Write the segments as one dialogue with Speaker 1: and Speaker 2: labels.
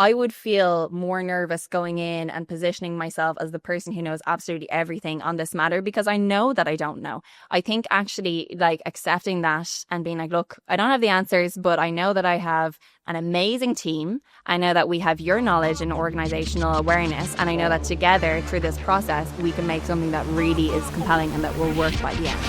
Speaker 1: I would feel more nervous going in and positioning myself as the person who knows absolutely everything on this matter, because I know that I don't know. I think actually like accepting that and being like, look, I don't have the answers, but I know that I have an amazing team. I know that we have your knowledge and organizational awareness. And I know that together through this process, we can make something that really is compelling and that will work by the end.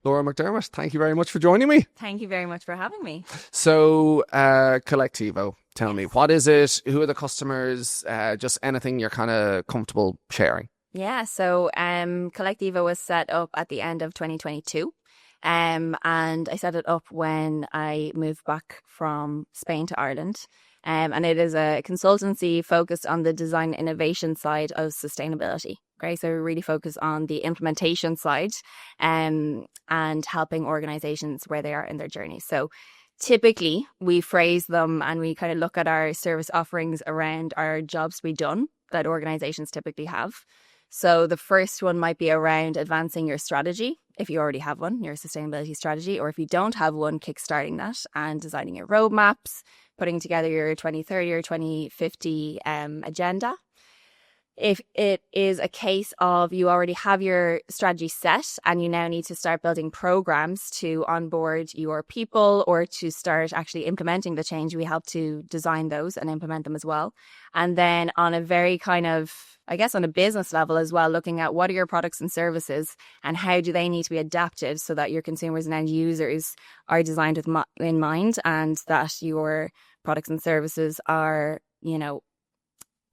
Speaker 2: Laura McDermott, thank you very much for joining me.
Speaker 1: Thank you very much for having me.
Speaker 2: So, Colectivo, tell me, what is it? Who are the customers? Just anything you're kind of comfortable sharing.
Speaker 1: Yeah, so Colectivo was set up at the end of 2022. And I set it up when I moved back from Spain to Ireland. And it is a consultancy focused on the design innovation side of sustainability. Okay, so we really focus on the implementation side and helping organizations where they are in their journey. So typically we phrase them and we kind of look at our service offerings around our jobs to be done that organizations typically have. So the first one might be around advancing your strategy, if you already have one, your sustainability strategy, or if you don't have one, kickstarting that and designing your roadmaps, putting together your 2030 or 2050 agenda. If it is a case of you already have your strategy set and you now need to start building programs to onboard your people or to start actually implementing the change, we help to design those and implement them as well. And then on a very kind of, I guess on a business level as well, looking at what are your products and services and how do they need to be adapted so that your consumers and end users are designed with in mind, and that your products and services are,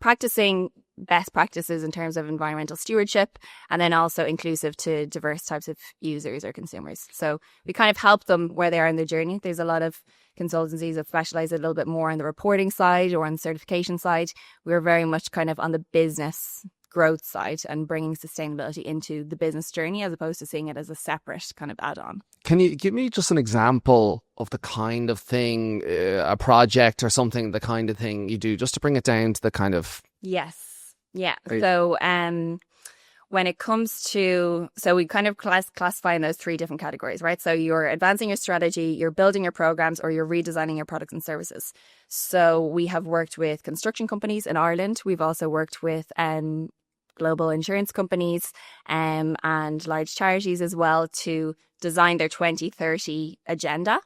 Speaker 1: practicing best practices in terms of environmental stewardship, and then also inclusive to diverse types of users or consumers. So we kind of help them where they are in their journey. There's a lot of consultancies that specialize a little bit more on the reporting side or on the certification side. We're very much kind of on the business growth side and bringing sustainability into the business journey as opposed to seeing it as a separate kind of add-on.
Speaker 2: Can you give me just an example of the kind of thing, a project or something, the kind of thing you do, just to bring it down to the kind of...
Speaker 1: Yes. Yeah. So when it comes to, so we kind of classify in those three different categories, right? So you're advancing your strategy, you're building your programs, or you're redesigning your products and services. So we have worked with construction companies in Ireland. We've also worked with global insurance companies and large charities as well to design their 2030 agenda,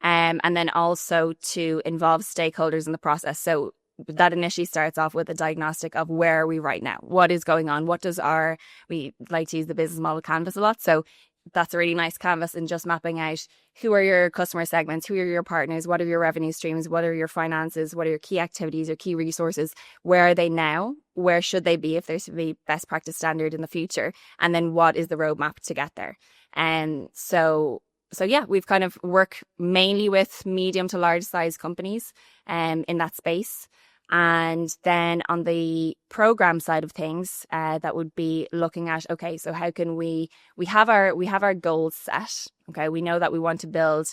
Speaker 1: and then also to involve stakeholders in the process. So that initially starts off with a diagnostic of where are we right now? What is going on? We like to use the business model canvas a lot. So that's a really nice canvas in just mapping out who are your customer segments, who are your partners, what are your revenue streams, what are your finances, what are your key activities or key resources, where are they now, where should they be if there's to be best practice standard in the future, and then what is the roadmap to get there. And so yeah, we've kind of worked mainly with medium to large size companies in that space. And then on the program side of things, that would be looking at, okay, so how can we have our goals set. Okay, we know that we want to build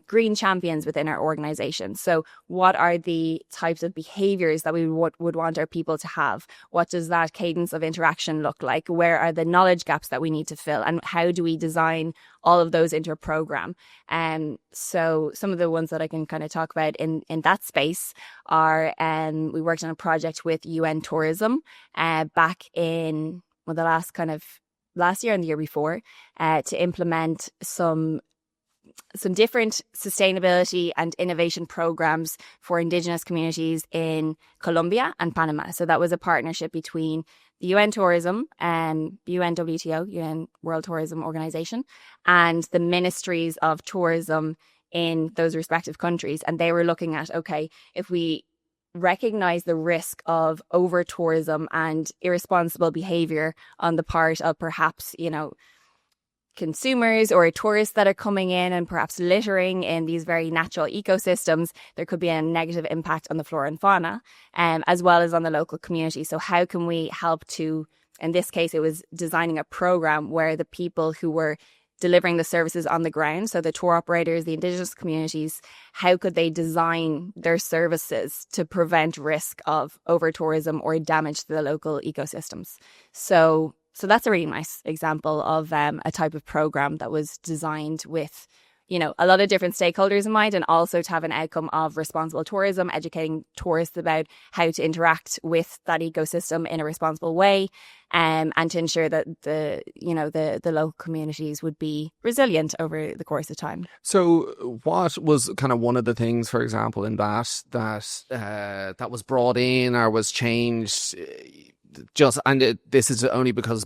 Speaker 1: green champions within our organization. So what are the types of behaviors that we would want our people to have? What does that cadence of interaction look like? Where are the knowledge gaps that we need to fill? And how do we design all of those into a program? So some of the ones that I can kind of talk about in that space are, we worked on a project with UN Tourism back in the last year and the year before to implement some different sustainability and innovation programs for indigenous communities in Colombia and Panama. So that was a partnership between the UN Tourism and UNWTO, UN World Tourism Organization, and the ministries of tourism in those respective countries. And they were looking at, okay, if we recognize the risk of over tourism and irresponsible behavior on the part of perhaps, consumers or tourists that are coming in and perhaps littering in these very natural ecosystems, there could be a negative impact on the flora and fauna, as well as on the local community. So how can we help to, in this case, it was designing a program where the people who were delivering the services on the ground. So the tour operators, the indigenous communities, how could they design their services to prevent risk of over-tourism or damage to the local ecosystems? So that's a really nice example of a type of program that was designed with, a lot of different stakeholders in mind, and also to have an outcome of responsible tourism, educating tourists about how to interact with that ecosystem in a responsible way, and to ensure that the local communities would be resilient over the course of time.
Speaker 2: So what was kind of one of the things, for example, in that was brought in or was changed? This is only because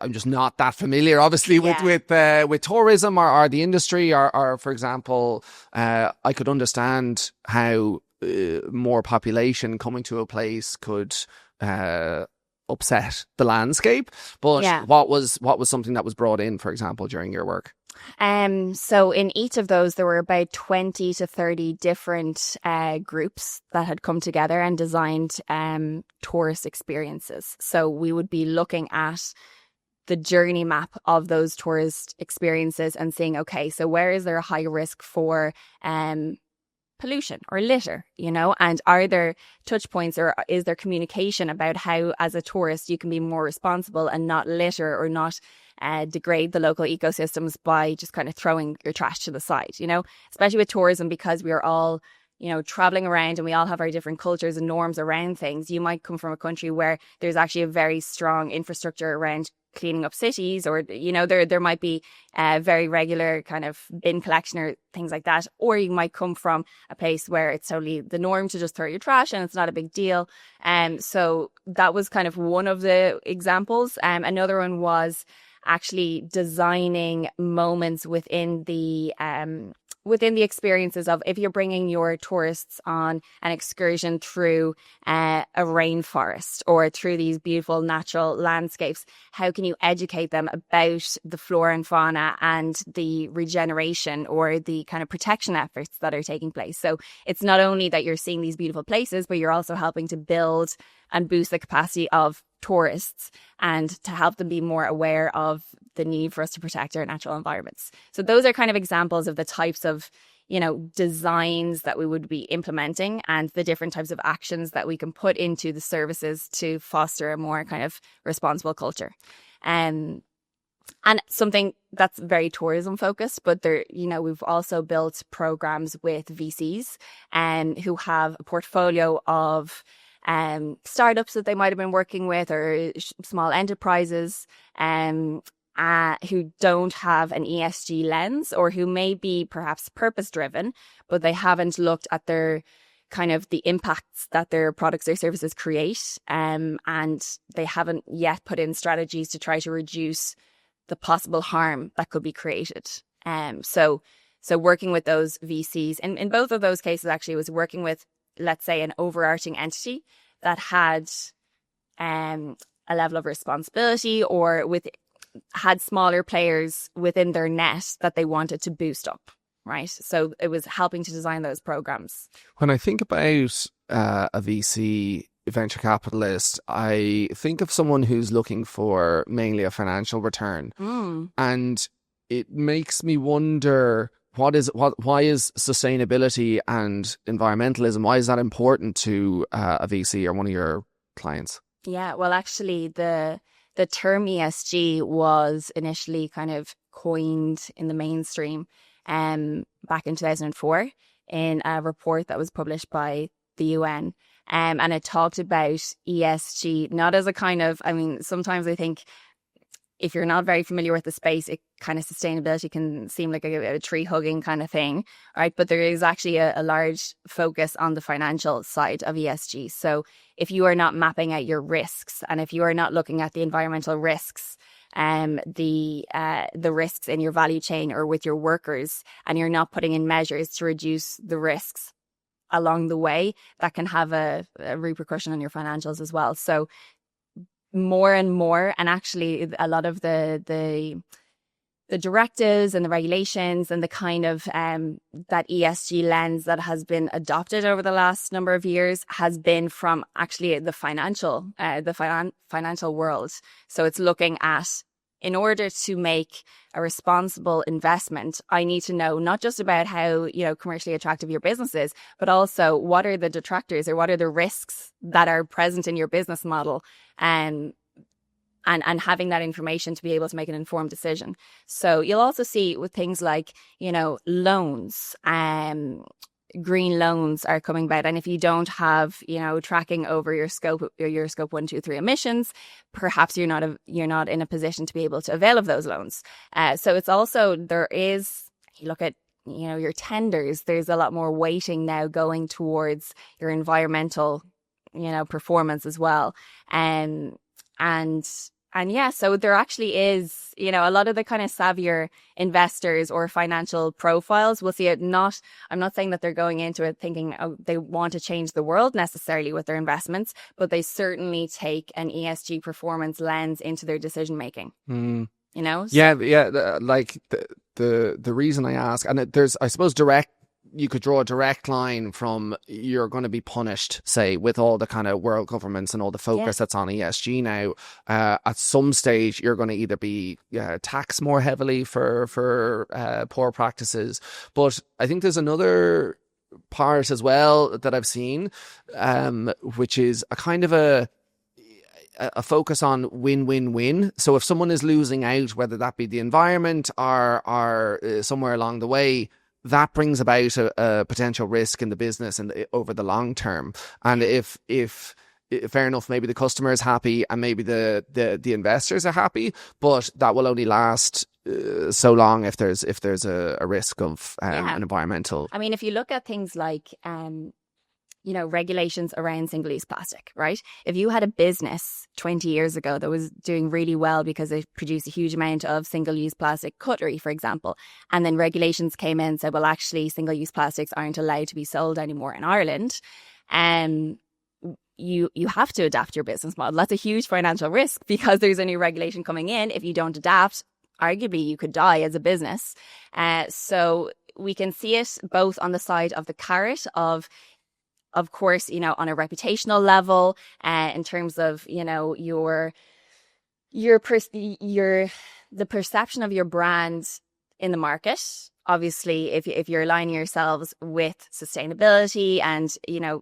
Speaker 2: I'm just not that familiar, obviously, with tourism or the industry, or for example, I could understand how more population coming to a place could upset the landscape. But what was something that was brought in, for example, during your work?
Speaker 1: So in each of those, there were about 20 to 30 different groups that had come together and designed tourist experiences. So we would be looking at the journey map of those tourist experiences and seeing, okay, so where is there a high risk for pollution or litter, and are there touch points or is there communication about how, as a tourist, you can be more responsible and not litter or not degrade the local ecosystems by just kind of throwing your trash to the side, especially with tourism, because we are all, traveling around and we all have our different cultures and norms around things. You might come from a country where there's actually a very strong infrastructure around cleaning up cities, or there might be very regular kind of bin collection or things like that, or you might come from a place where it's totally the norm to just throw your trash and it's not a big deal. So that was kind of one of the examples. Another one was actually designing moments within the experiences of, if you're bringing your tourists on an excursion through a rainforest or through these beautiful natural landscapes, how can you educate them about the flora and fauna and the regeneration or the kind of protection efforts that are taking place? So it's not only that you're seeing these beautiful places, but you're also helping to build and boost the capacity of tourists and to help them be more aware of the need for us to protect our natural environments. So those are kind of examples of the types of, designs that we would be implementing and the different types of actions that we can put into the services to foster a more kind of responsible culture. And something that's very tourism focused, but we've also built programs with VCs who have a portfolio of startups that they might have been working with, or small enterprises who don't have an ESG lens, or who may be perhaps purpose driven, but they haven't looked at their kind of the impacts that their products or services create, and they haven't yet put in strategies to try to reduce the possible harm that could be created. So working with those VCs, and in both of those cases, actually, was working with, let's say, an overarching entity that had a level of responsibility, or had smaller players within their net that they wanted to boost up, right? So it was helping to design those programs.
Speaker 2: When I think about a VC venture capitalist, I think of someone who's looking for mainly a financial return. And it makes me wonder, why is sustainability and environmentalism, why is that important to a VC or one of your clients?
Speaker 1: Yeah, well, actually, the term ESG was initially kind of coined in the mainstream back in 2004 in a report that was published by the UN. And it talked about ESG not as a kind of, sometimes I think if you're not very familiar with the space, it kind of sustainability can seem like a tree hugging kind of thing, right? But there is actually a large focus on the financial side of ESG. So if you are not mapping out your risks, and if you are not looking at the environmental risks, the risks in your value chain or with your workers, and you're not putting in measures to reduce the risks along the way, that can have a repercussion on your financials as well. So more and more, and actually a lot of the directives and the regulations and the kind of that ESG lens that has been adopted over the last number of years has been from actually the financial world. So it's looking at in order to make a responsible investment, I need to know not just about how, commercially attractive your business is, but also what are the detractors or what are the risks that are present in your business model, and having that information to be able to make an informed decision. So you'll also see with things like, loans, green loans are coming about. And if you don't have, tracking over your scope 1, 2, 3 emissions, perhaps you're not in a position to be able to avail of those loans. So it's also, you look at, your tenders, there's a lot more weighting now going towards your environmental, performance as well. And yeah, so there actually is, a lot of the kind of savvier investors or financial profiles will see it I'm not saying that they're going into it thinking they want to change the world necessarily with their investments, but they certainly take an ESG performance lens into their decision making.
Speaker 2: Like the reason I ask, and there's, I suppose, you could draw a direct line from you're going to be punished, say, with all the kind of world governments and all the focus that's on ESG now. At some stage, you're going to either be taxed more heavily for poor practices. But I think there's another part as well that I've seen, which is a kind of a focus on win-win-win. So if someone is losing out, whether that be the environment or somewhere along the way, that brings about a potential risk in the business and over the long term. And if fair enough, maybe the customer is happy and maybe the investors are happy, but that will only last so long if there's a risk of an environmental.
Speaker 1: I mean, if you look at things like regulations around single-use plastic, right? If you had a business 20 years ago that was doing really well because they produced a huge amount of single-use plastic cutlery, for example, and then regulations came in and said, well, actually, single-use plastics aren't allowed to be sold anymore in Ireland, you have to adapt your business model. That's a huge financial risk because there's a new regulation coming in. If you don't adapt, arguably you could die as a business. So we can see it both on the side of the carrot of course, on a reputational level, in terms of, the perception of your brand in the market. Obviously, if you're aligning yourselves with sustainability and,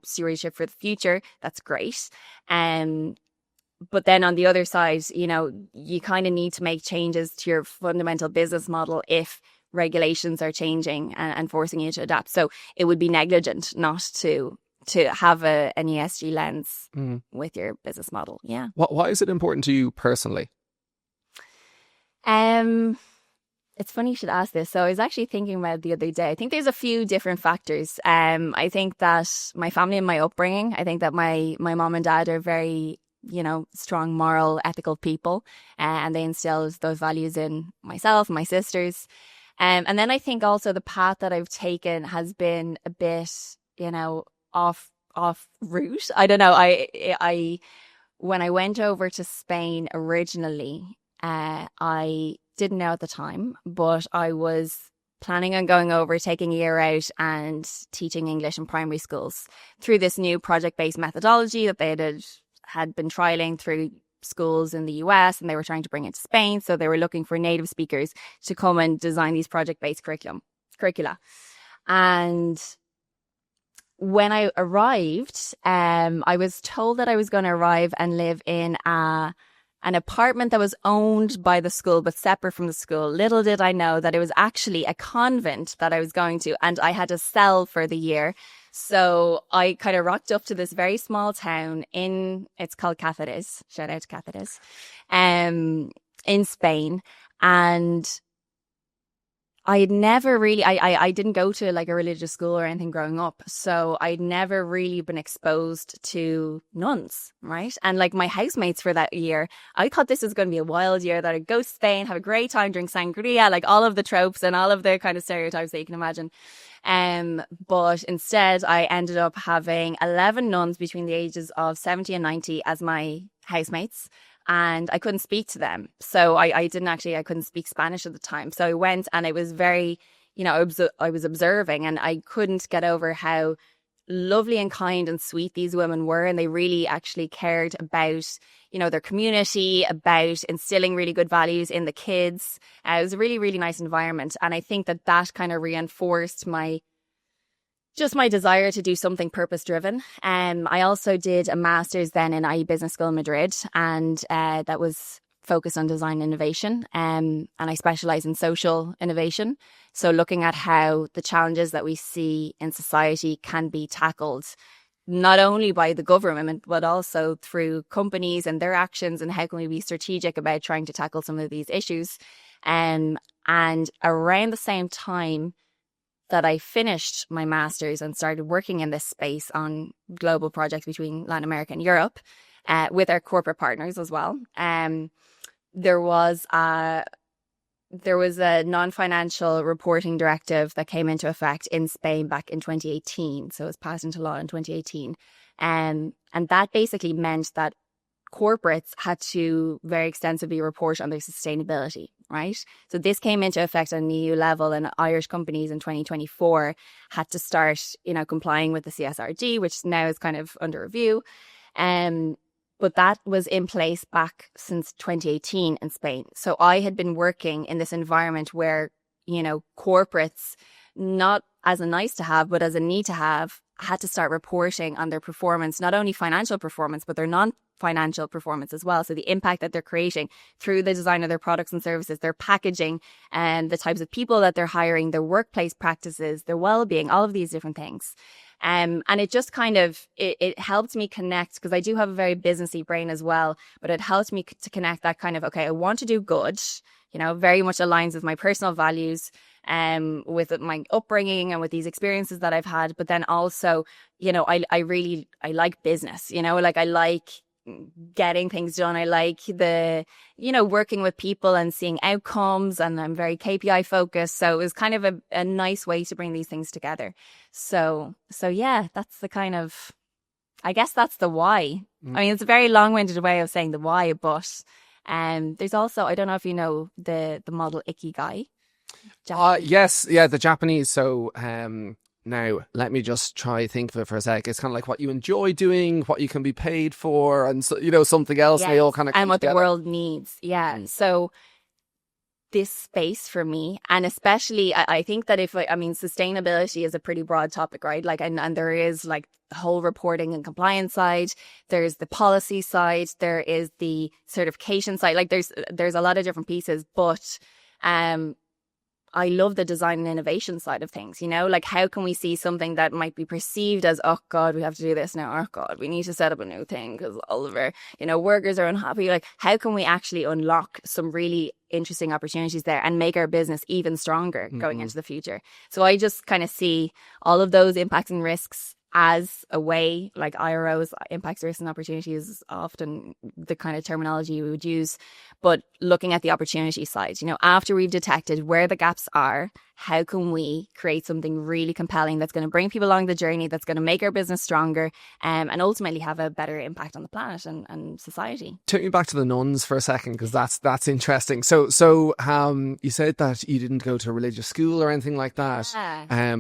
Speaker 1: stewardship for the future, that's great. But then on the other side, you kind of need to make changes to your fundamental business model if regulations are changing and forcing you to adapt. So it would be negligent not to have an ESG lens with your business model. Yeah.
Speaker 2: Why is it important to you personally?
Speaker 1: It's funny you should ask this. So I was actually thinking about it the other day. I think there's a few different factors. I think that my family and my upbringing, I think that my mom and dad are very, strong, moral, ethical people, and they instilled those values in myself and my sisters. And then I think also the path that I've taken has been a bit, off route. I don't know. I when I went over to Spain originally, I didn't know at the time, but I was planning on going over, taking a year out and teaching English in primary schools through this new project-based methodology that they had been trialing through schools in the US, and they were trying to bring it to Spain. So they were looking for native speakers to come and design these project-based curricula. And when I arrived, I was told that I was going to arrive and live in an apartment that was owned by the school but separate from the school. Little did I know that it was actually a convent that I was going to, and I had to sell for the year. So I kind of rocked up to this very small town it's called Cáceres, shout out to Cáceres, in Spain. And I had never really, I didn't go to like a religious school or anything growing up. So I'd never really been exposed to nuns, right? And like my housemates for that year, I thought this was going to be a wild year, that I'd go to Spain, have a great time, drink sangria, like all of the tropes and all of the kind of stereotypes that you can imagine. But instead I ended up having 11 nuns between the ages of 70 and 90 as my housemates. And I couldn't speak to them. So I couldn't speak Spanish at the time. So I went, and it was very, I was observing, and I couldn't get over how lovely and kind and sweet these women were, and they really actually cared about, you know, their community, about instilling really good values in the kids. It was a really, really nice environment. And I think that kind of reinforced my desire to do something purpose-driven. I also did a master's then in IE Business School in Madrid, and that was focused on design innovation. And I specialize in social innovation. So looking at how the challenges that we see in society can be tackled, not only by the government, but also through companies and their actions, and how can we be strategic about trying to tackle some of these issues. And around the same time that I finished my master's and started working in this space on global projects between Latin America and Europe, with our corporate partners as well, there was a non-financial reporting directive that came into effect in Spain back in 2018. So it was passed into law in 2018. And that basically meant that corporates had to very extensively report on their sustainability, right? So this came into effect on an EU level, and Irish companies in 2024 had to start, you know, complying with the CSRD, which now is kind of under review. But that was in place back since 2018 in Spain. So I had been working in this environment where, you know, corporates, not as a nice to have, but as a need to have, had to start reporting on their performance, not only financial performance, but their non-financial performance as well. So the impact that they're creating through the design of their products and services, their packaging, and the types of people that they're hiring, their workplace practices, their well-being, all of these different things. And it just kind of, it helped me connect, because I do have a very businessy brain as well, but it helped me to connect that kind of, okay, I want to do good, you know, very much aligns with my personal values, with my upbringing and with these experiences that I've had. But then also, you know, I like business, you know, like I like getting things done. I like working with people and seeing outcomes, and I'm very KPI focused. So it was kind of a nice way to bring these things together. So yeah, that's the kind of, I guess that's the why. I mean, it's a very long-winded way of saying the why, but there's also, I don't know if you know the model Ikigai.
Speaker 2: Yes, yeah, the Japanese. So now let me just try think of it for a sec. It's kind of like what you enjoy doing, what you can be paid for, and so, you know, something else.
Speaker 1: Yes,
Speaker 2: they all kind of
Speaker 1: and what
Speaker 2: together.
Speaker 1: The world needs. Yeah. So this space for me, and especially I think that sustainability is a pretty broad topic, right? Like, and there is like the whole reporting and compliance side, there's the policy side, there is the certification side, like there's a lot of different pieces, but I love the design and innovation side of things, you know, like how can we see something that might be perceived as, oh God, we have to do this now. Oh God, we need to set up a new thing because all of our, you know, workers are unhappy. Like, how can we actually unlock some really interesting opportunities there and make our business even stronger going into the future? So I just kind of see all of those impacts and risks as a way, like IROs, impacts, risks and opportunities is often the kind of terminology we would use, but looking at the opportunity side, you know, after we've detected where the gaps are, how can we create something really compelling that's going to bring people along the journey, that's going to make our business stronger, and ultimately have a better impact on the planet and society.
Speaker 2: Take me back to the nuns for a second, because that's interesting. So you said that you didn't go to a religious school or anything like that,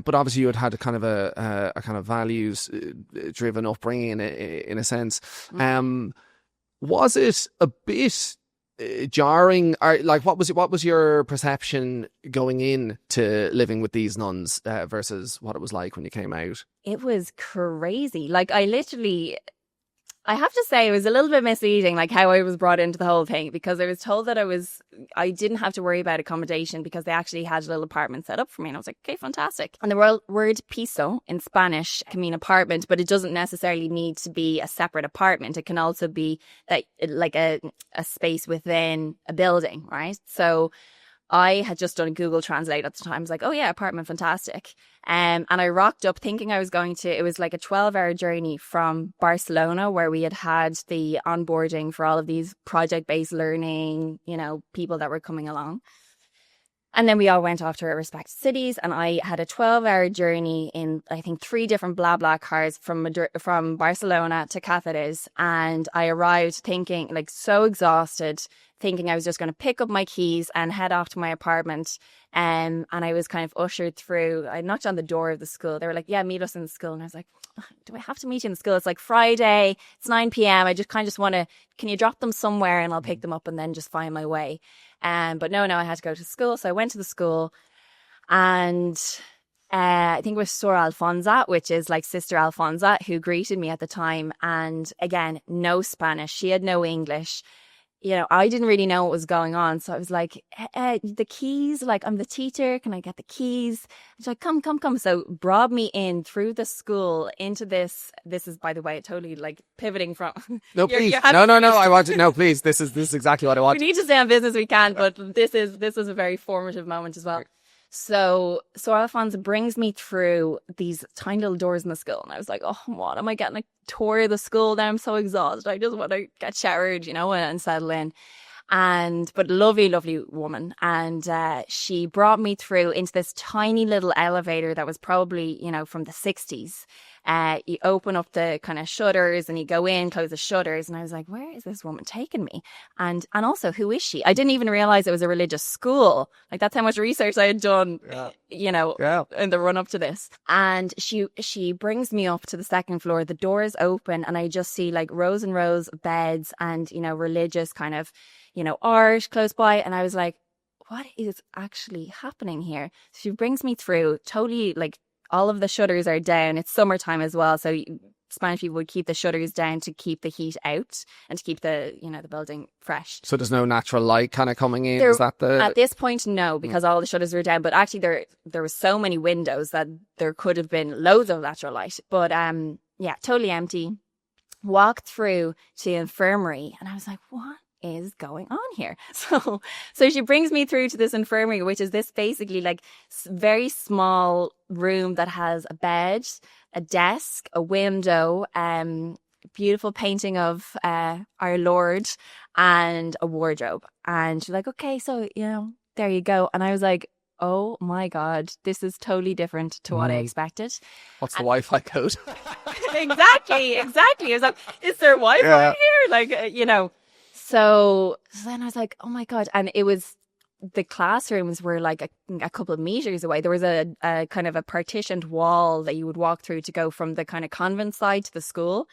Speaker 2: but obviously you had a kind of a kind of values driven upbringing in a sense. Was it a bit jarring, or like what was your perception going in to living with these nuns versus what it was like when you came out?
Speaker 1: It was crazy. Like I have to say it was a little bit misleading, like how I was brought into the whole thing, because I was told that I didn't have to worry about accommodation because they actually had a little apartment set up for me. And I was like, okay, fantastic. And the word piso in Spanish can mean apartment, but it doesn't necessarily need to be a separate apartment. It can also be like a space within a building, right? So I had just done a Google Translate at the time. I was like, oh yeah, apartment, fantastic. And I rocked up thinking I was it was like a 12-hour journey from Barcelona, where we had the onboarding for all of these project-based learning, you know, people that were coming along. And then we all went off to our respective cities, and I had a 12-hour journey in, I think, 3 different blah cars from Barcelona to Cáceres. And I arrived thinking, like, so exhausted, thinking I was just going to pick up my keys and head off to my apartment. And I was kind of ushered through. I knocked on the door of the school. They were like, yeah, meet us in the school. And I was like, do I have to meet you in the school? It's like Friday. It's 9 p.m. I just want to, can you drop them somewhere and I'll pick them up and then just find my way. But no, I had to go to school. So I went to the school and I think it was Sor Alfonsa, which is like Sister Alfonsa, who greeted me at the time. And again, no Spanish. She had no English. You know, I didn't really know what was going on. So I was like, the keys, like, I'm the teacher. Can I get the keys? And she's like, come. So brought me in through the school into this. This is, by the way, totally like pivoting from.
Speaker 2: No, please. No. I want to. No, please. This is exactly what I want.
Speaker 1: We need to stay on business. We can, but this was a very formative moment as well. So Alfonso brings me through these tiny little doors in the school. And I was like, oh, what am I getting? A tour of the school now? I'm so exhausted. I just want to get showered, and settle in. But lovely, lovely woman. And she brought me through into this tiny little elevator that was probably, from the 60s. You open up the kind of shutters and you go in, close the shutters. And I was like, where is this woman taking me? And also, who is she? I didn't even realize it was a religious school. Like, that's how much research I had done, in the run up to this. And she brings me up to the second floor. The doors open and I just see like rows and rows of beds and, religious kind of, art close by. And I was like, what is actually happening here? She brings me through, totally like, all of the shutters are down. It's summertime as well. So Spanish people would keep the shutters down to keep the heat out and to keep the building fresh.
Speaker 2: So there's no natural light kind of coming in?
Speaker 1: Is that at this point, no, because all the shutters were down. But actually there were so many windows that there could have been loads of natural light. But totally empty. Walked through to the infirmary and I was like, what is going on here? So she brings me through to this infirmary, which is this basically like very small room that has a bed, a desk, a window, beautiful painting of our Lord and a wardrobe. And she's like, okay, so there you go. And I was like, oh my God, this is totally different to what I expected.
Speaker 2: What's the Wi-Fi code?
Speaker 1: Exactly. I was like, is there Wi-Fi here? Like, So then I was like, oh my God. And it was, the classrooms were like a couple of meters away. There was a kind of a partitioned wall that you would walk through to go from the kind of convent side to the school.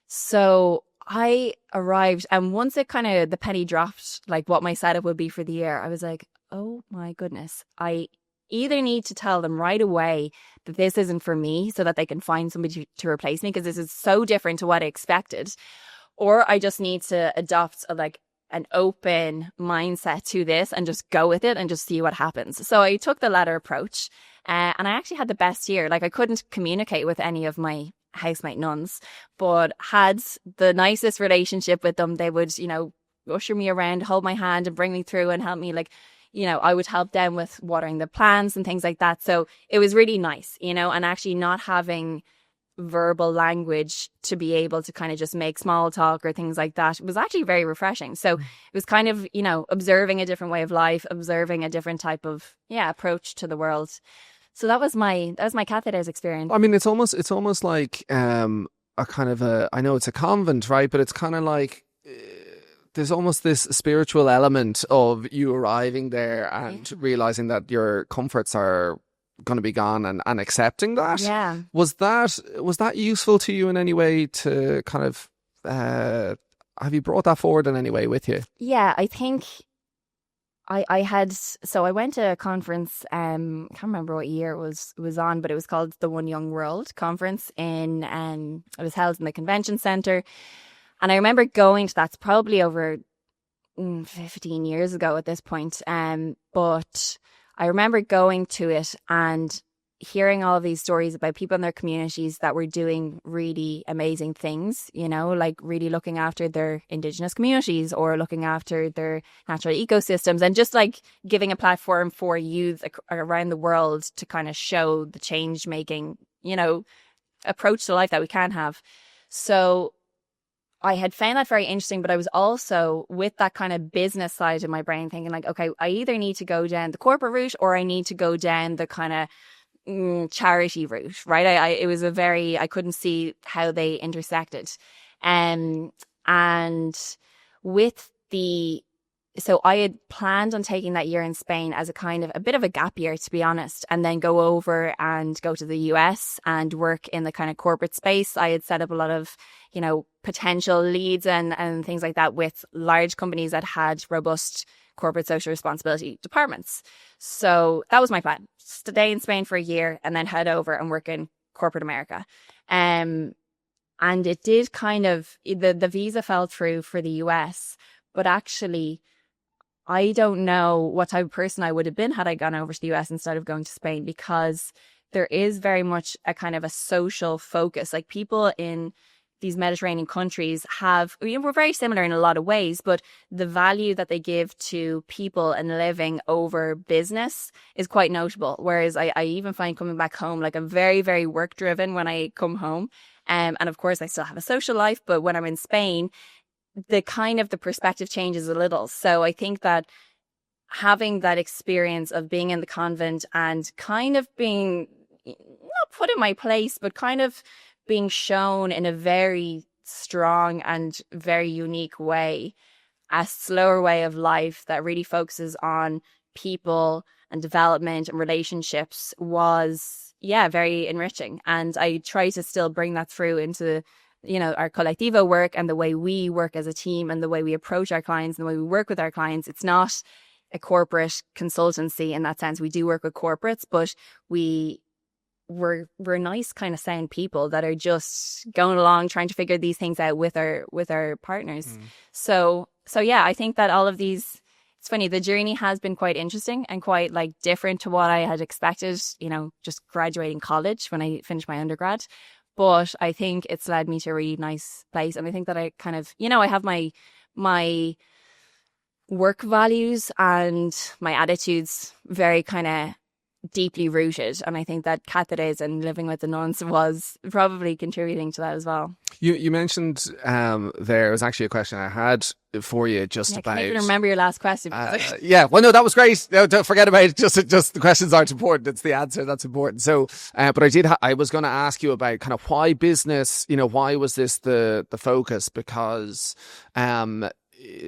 Speaker 1: So I arrived and once it kind of, the penny dropped, like what my setup would be for the year, I was like, oh my goodness, I either need to tell them right away that this isn't for me so that they can find somebody to replace me because this is so different to what I expected. Or I just need to adopt an open mindset to this and just go with it and just see what happens. So I took the latter approach and I actually had the best year. Like I couldn't communicate with any of my housemate nuns, but had the nicest relationship with them. They would, usher me around, hold my hand and bring me through and help me I would help them with watering the plants and things like that. So it was really nice, and actually not having verbal language to be able to kind of just make small talk or things like that. It was actually very refreshing. So it was kind of, observing a different way of life, observing a different type of, approach to the world. So that was my catheters experience.
Speaker 2: I mean, it's almost like a kind of I know it's a convent, right? But it's kind of like there's almost this spiritual element of you arriving there and realizing that your comforts are going to be gone and accepting that.
Speaker 1: Yeah.
Speaker 2: Was that useful to you in any way to kind of have you brought that forward in any way with you?
Speaker 1: Yeah, I think I went to a conference, can't remember what year it was on, but it was called the One Young World conference in it was held in the convention center. And I remember going to that's probably over 15 years ago at this point. But I remember going to it and hearing all of these stories about people in their communities that were doing really amazing things, like really looking after their Indigenous communities or looking after their natural ecosystems and just like giving a platform for youth around the world to kind of show the change making, approach to life that we can have. So I had found that very interesting, but I was also with that kind of business side of my brain thinking like, okay, I either need to go down the corporate route or I need to go down the kind of charity route, right? I couldn't see how they intersected. And with the so I had planned on taking that year in Spain as a kind of a bit of a gap year, to be honest, and then go over and go to the US and work in the kind of corporate space. I had set up a lot of, potential leads and things like that with large companies that had robust corporate social responsibility departments. So that was my plan. Stay in Spain for a year and then head over and work in corporate America. And it did kind of, the visa fell through for the US, but actually I don't know what type of person I would have been had I gone over to the US instead of going to Spain, because there is very much a kind of a social focus. Like, people in these Mediterranean countries we're very similar in a lot of ways, but the value that they give to people and living over business is quite notable. Whereas I even find coming back home, like, I'm very, very work driven when I come home. And of course I still have a social life, but when I'm in Spain, the perspective changes a little. So I think that having that experience of being in the convent and kind of being not put in my place, but kind of being shown in a very strong and very unique way, a slower way of life that really focuses on people and development and relationships, was, very enriching. And I try to still bring that through into our Colectivo work and the way we work as a team and the way we approach our clients and the way we work with our clients. It's not a corporate consultancy in that sense. We do work with corporates, but we're nice kind of sound people that are just going along trying to figure these things out with our partners. So I think that all of these, it's funny, the journey has been quite interesting and quite like different to what I had expected, just graduating college when I finished my undergrad. But I think it's led me to a really nice place. And I think that I kind of, I have my work values and my attitudes very kind of deeply rooted. And I think that Cáceres and living with the nuns was probably contributing to that as well.
Speaker 2: You mentioned there was actually a question I had for you just about... I
Speaker 1: can't even remember your last question.
Speaker 2: Well, no, that was great. No, don't forget about it. Just the questions aren't important. It's the answer that's important. So, but I was going to ask you about kind of why business, why was this the focus? Because...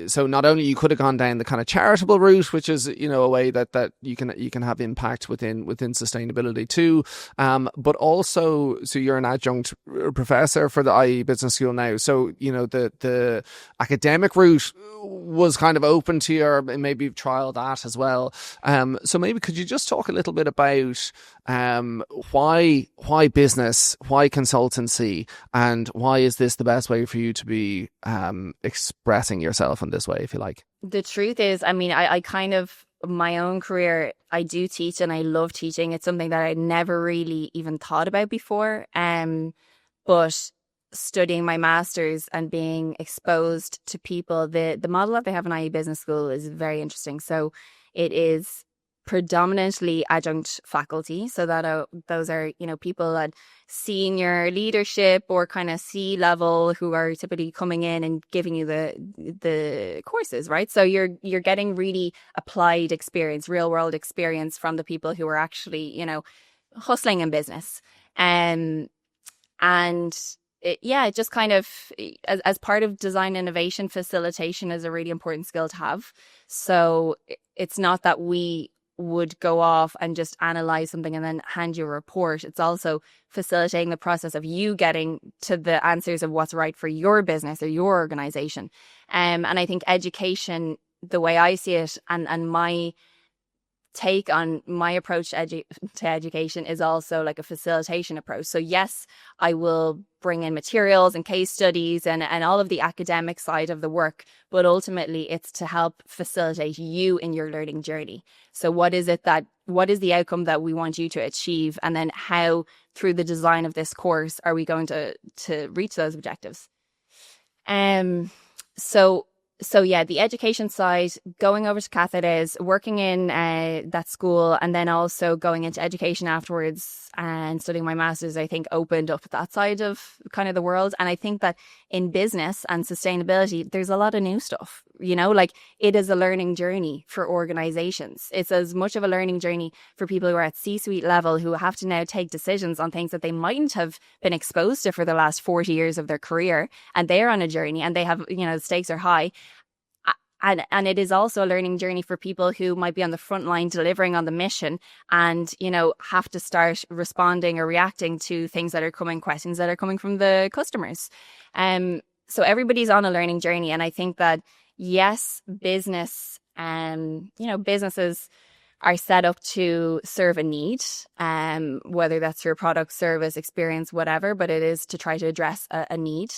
Speaker 2: so not only you could have gone down the kind of charitable route, which is a way that you can have impact within sustainability too, but also so you're an adjunct professor for the IE Business School now. So the academic route was kind of open to you, or maybe you've trialed that as well. So maybe could you just talk a little bit about why business, why consultancy, and why is this the best way for you to be expressing yourself in this way, if you like?
Speaker 1: The truth is, I kind of, my own career, I do teach and I love teaching. It's something that I never really even thought about before. But studying my master's and being exposed to people, the model that they have in IE Business School is very interesting. So it is predominantly adjunct faculty, so that those are people at senior leadership or kind of C-level who are typically coming in and giving you the courses, right? So you're getting really applied experience, real world experience from the people who are actually hustling in business, and it just kind of as part of design innovation, facilitation is a really important skill to have. So it's not that we would go off and just analyze something and then hand you a report. It's also facilitating the process of you getting to the answers of what's right for your business or your organization. And I think education, the way I see it, and my take on my approach to education is also like a facilitation approach. So yes, I will bring in materials and case studies and all of the academic side of the work, but ultimately it's to help facilitate you in your learning journey. So what is the outcome that we want you to achieve, and then how through the design of this course are we going to reach those objectives? So yeah, the education side, going over to Cáceres, working in that school, and then also going into education afterwards and studying my master's, I think opened up that side of kind of the world. And I think that in business and sustainability, there's a lot of new stuff, like it is a learning journey for organizations. It's as much of a learning journey for people who are at C-suite level, who have to now take decisions on things that they mightn't have been exposed to for the last 40 years of their career. And they're on a journey and they have, the stakes are high. And it is also a learning journey for people who might be on the front line delivering on the mission and, you know, have to start responding or reacting to things that are coming, questions that are coming from the customers. So everybody's on a learning journey. And I think that, yes, businesses are set up to serve a need, whether that's your product, service, experience, whatever, but it is to try to address a need.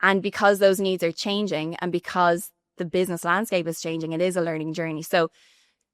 Speaker 1: And because those needs are changing and because the business landscape is changing, it is a learning journey. So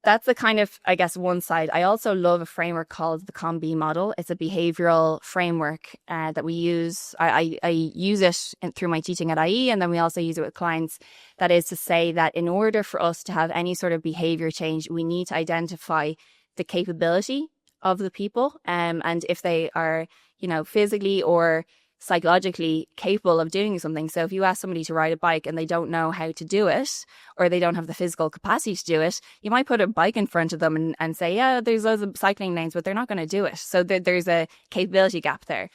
Speaker 1: that's the kind of, I guess, one side. I also love a framework called the COM-B model. It's a behavioral framework that we use. I use it through my teaching at IE, and then we also use it with clients. That is to say that in order for us to have any sort of behavior change, we need to identify the capability of the people, and if they are, you know, physically or psychologically capable of doing something. So if you ask somebody to ride a bike and they don't know how to do it, or they don't have the physical capacity to do it, you might put a bike in front of them and say, yeah, there's loads of cycling lanes, but they're not going to do it. So there's a capability gap there.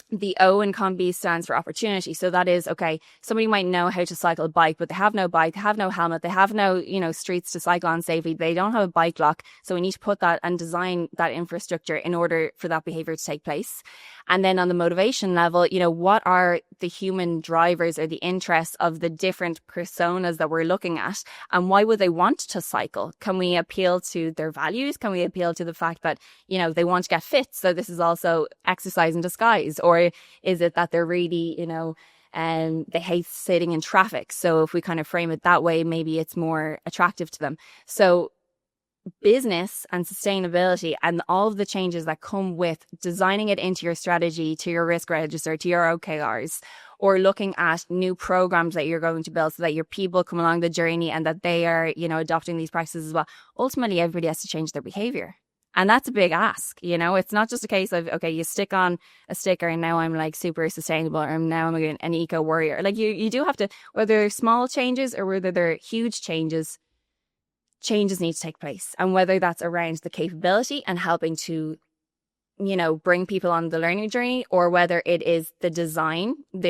Speaker 1: The O in COM-B stands for opportunity. So that is, okay, somebody might know how to cycle a bike, but they have no bike, they have no helmet, they have no, you know, streets to cycle on safely. They don't have a bike lock. So we need to put that and design that infrastructure in order for that behavior to take place. And then on the motivation level, you know, what are the human drivers or the interests of the different personas that we're looking at? And why would they want to cycle? Can we appeal to their values? Can we appeal to the fact that, you know, they want to get fit? So this is also exercise in disguise. Or is it that they're really, you know, they hate sitting in traffic? So if we kind of frame it that way, maybe it's more attractive to them. So business and sustainability and all of the changes that come with designing it into your strategy, to your risk register, to your OKRs, or looking at new programs that you're going to build so that your people come along the journey and that they are, you know, adopting these practices as well. Ultimately, everybody has to change their behavior. And that's a big ask, you know. It's not just a case of, okay, you stick on a sticker and now I'm like super sustainable, or now I'm an eco warrior. Like you do have to, whether they're small changes or whether they're huge changes need to take place. And whether that's around the capability and helping to, you know, bring people on the learning journey, or whether it is the design of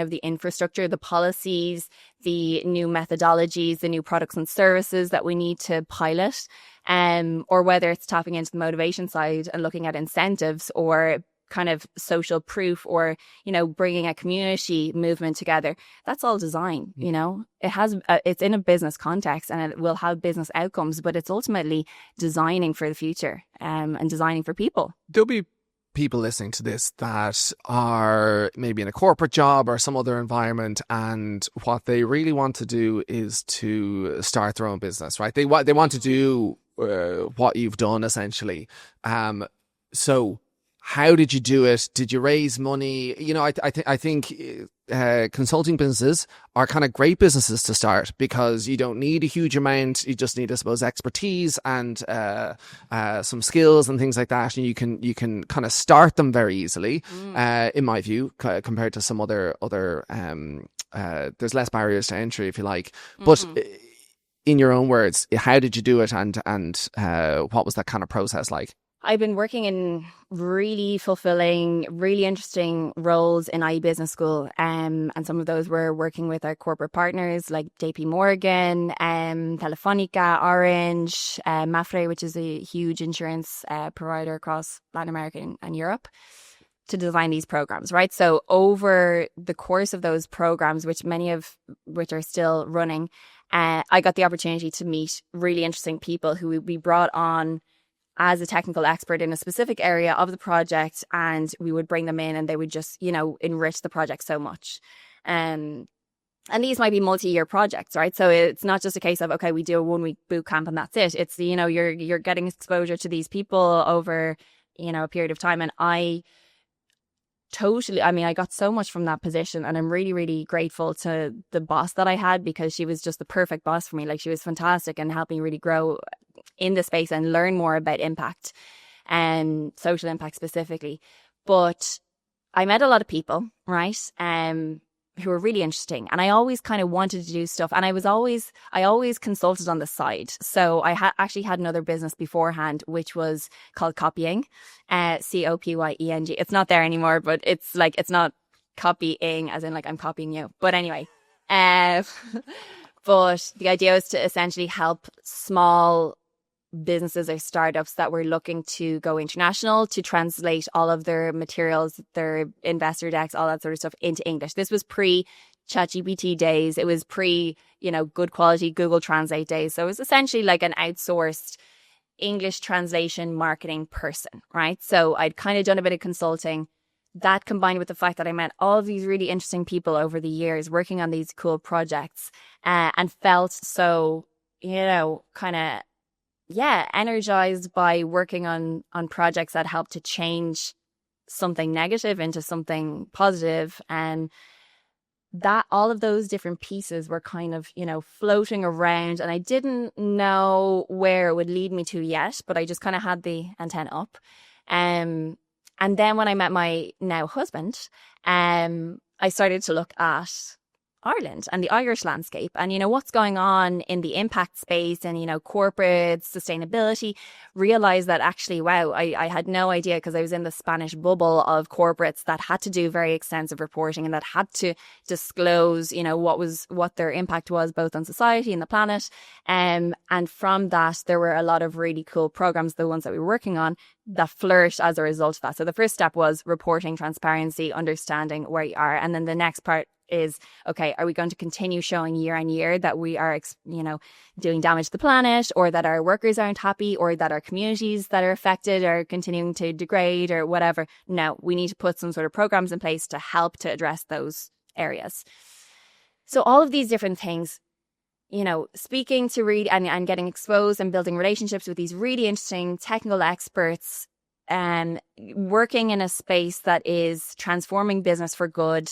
Speaker 1: the infrastructure, the policies, the new methodologies, the new products and services that we need to pilot, or whether it's tapping into the motivation side and looking at incentives or kind of social proof, or, you know, bringing a community movement together. That's all design, you know. It's in a business context and it will have business outcomes, but it's ultimately designing for the future, and designing for people.
Speaker 2: There'll be people listening to this that are maybe in a corporate job or some other environment, and what they really want to do is to start their own business, right? They want to do what you've done, essentially. So how did you do it? Did you raise money? You know, I think consulting businesses are kind of great businesses to start, because you don't need a huge amount. You just need, I suppose, expertise and some skills and things like that. And you can kind of start them very easily, in my view, compared to some other there's less barriers to entry, if you like. But in your own words, how did you do it, and what was that kind of process like?
Speaker 1: I've been working in really fulfilling, really interesting roles in IE Business School. And some of those were working with our corporate partners like JP Morgan, Telefonica, Orange, Mafre, which is a huge insurance provider across Latin America and Europe, to design these programs, right? So over the course of those programs, many of which are still running, I got the opportunity to meet really interesting people who we brought on as a technical expert in a specific area of the project, and we would bring them in and they would just, you know, enrich the project so much. And these might be multi-year projects, right? So it's not just a case of, okay, we do a 1-week boot camp and that's it. It's, you know, you're getting exposure to these people over, you know, a period of time. And I got so much from that position, and I'm really, really grateful to the boss that I had, because she was just the perfect boss for me. Like, she was fantastic and helped me really grow in the space and learn more about impact and social impact specifically. But I met a lot of people, right? Who were really interesting, and I always kind of wanted to do stuff, and I always consulted on the side. So I actually had another business beforehand, which was called Copying, COPYENG. It's not there anymore, but it's like, it's not copying as in like I'm copying you. But anyway, But the idea was to essentially help small businesses or startups that were looking to go international to translate all of their materials, their investor decks, all that sort of stuff into English. This was pre ChatGPT days. It was pre, good quality Google Translate days. So it was essentially like an outsourced English translation marketing person, right? So I'd kind of done a bit of consulting. That combined with the fact that I met all of these really interesting people over the years working on these cool projects, and felt so, kind of, energized by working on projects that help to change something negative into something positive. And that all of those different pieces were kind of, floating around, and I didn't know where it would lead me to yet, but I just kind of had the antenna up. And then when I met my now husband, I started to look at Ireland and the Irish landscape and, what's going on in the impact space and, corporate sustainability. Realized that actually, wow, I had no idea, because I was in the Spanish bubble of corporates that had to do very extensive reporting and that had to disclose, what their impact was both on society and the planet. And from that, there were a lot of really cool programs, the ones that we were working on, that flourished as a result of that. So the first step was reporting, transparency, understanding where you are. And then the next part is, okay, are we going to continue showing year on year that we are, doing damage to the planet, or that our workers aren't happy, or that our communities that are affected are continuing to degrade, or whatever? No, we need to put some sort of programs in place to help to address those areas. So all of these different things, speaking to read and getting exposed and building relationships with these really interesting technical experts, and working in a space that is transforming business for good.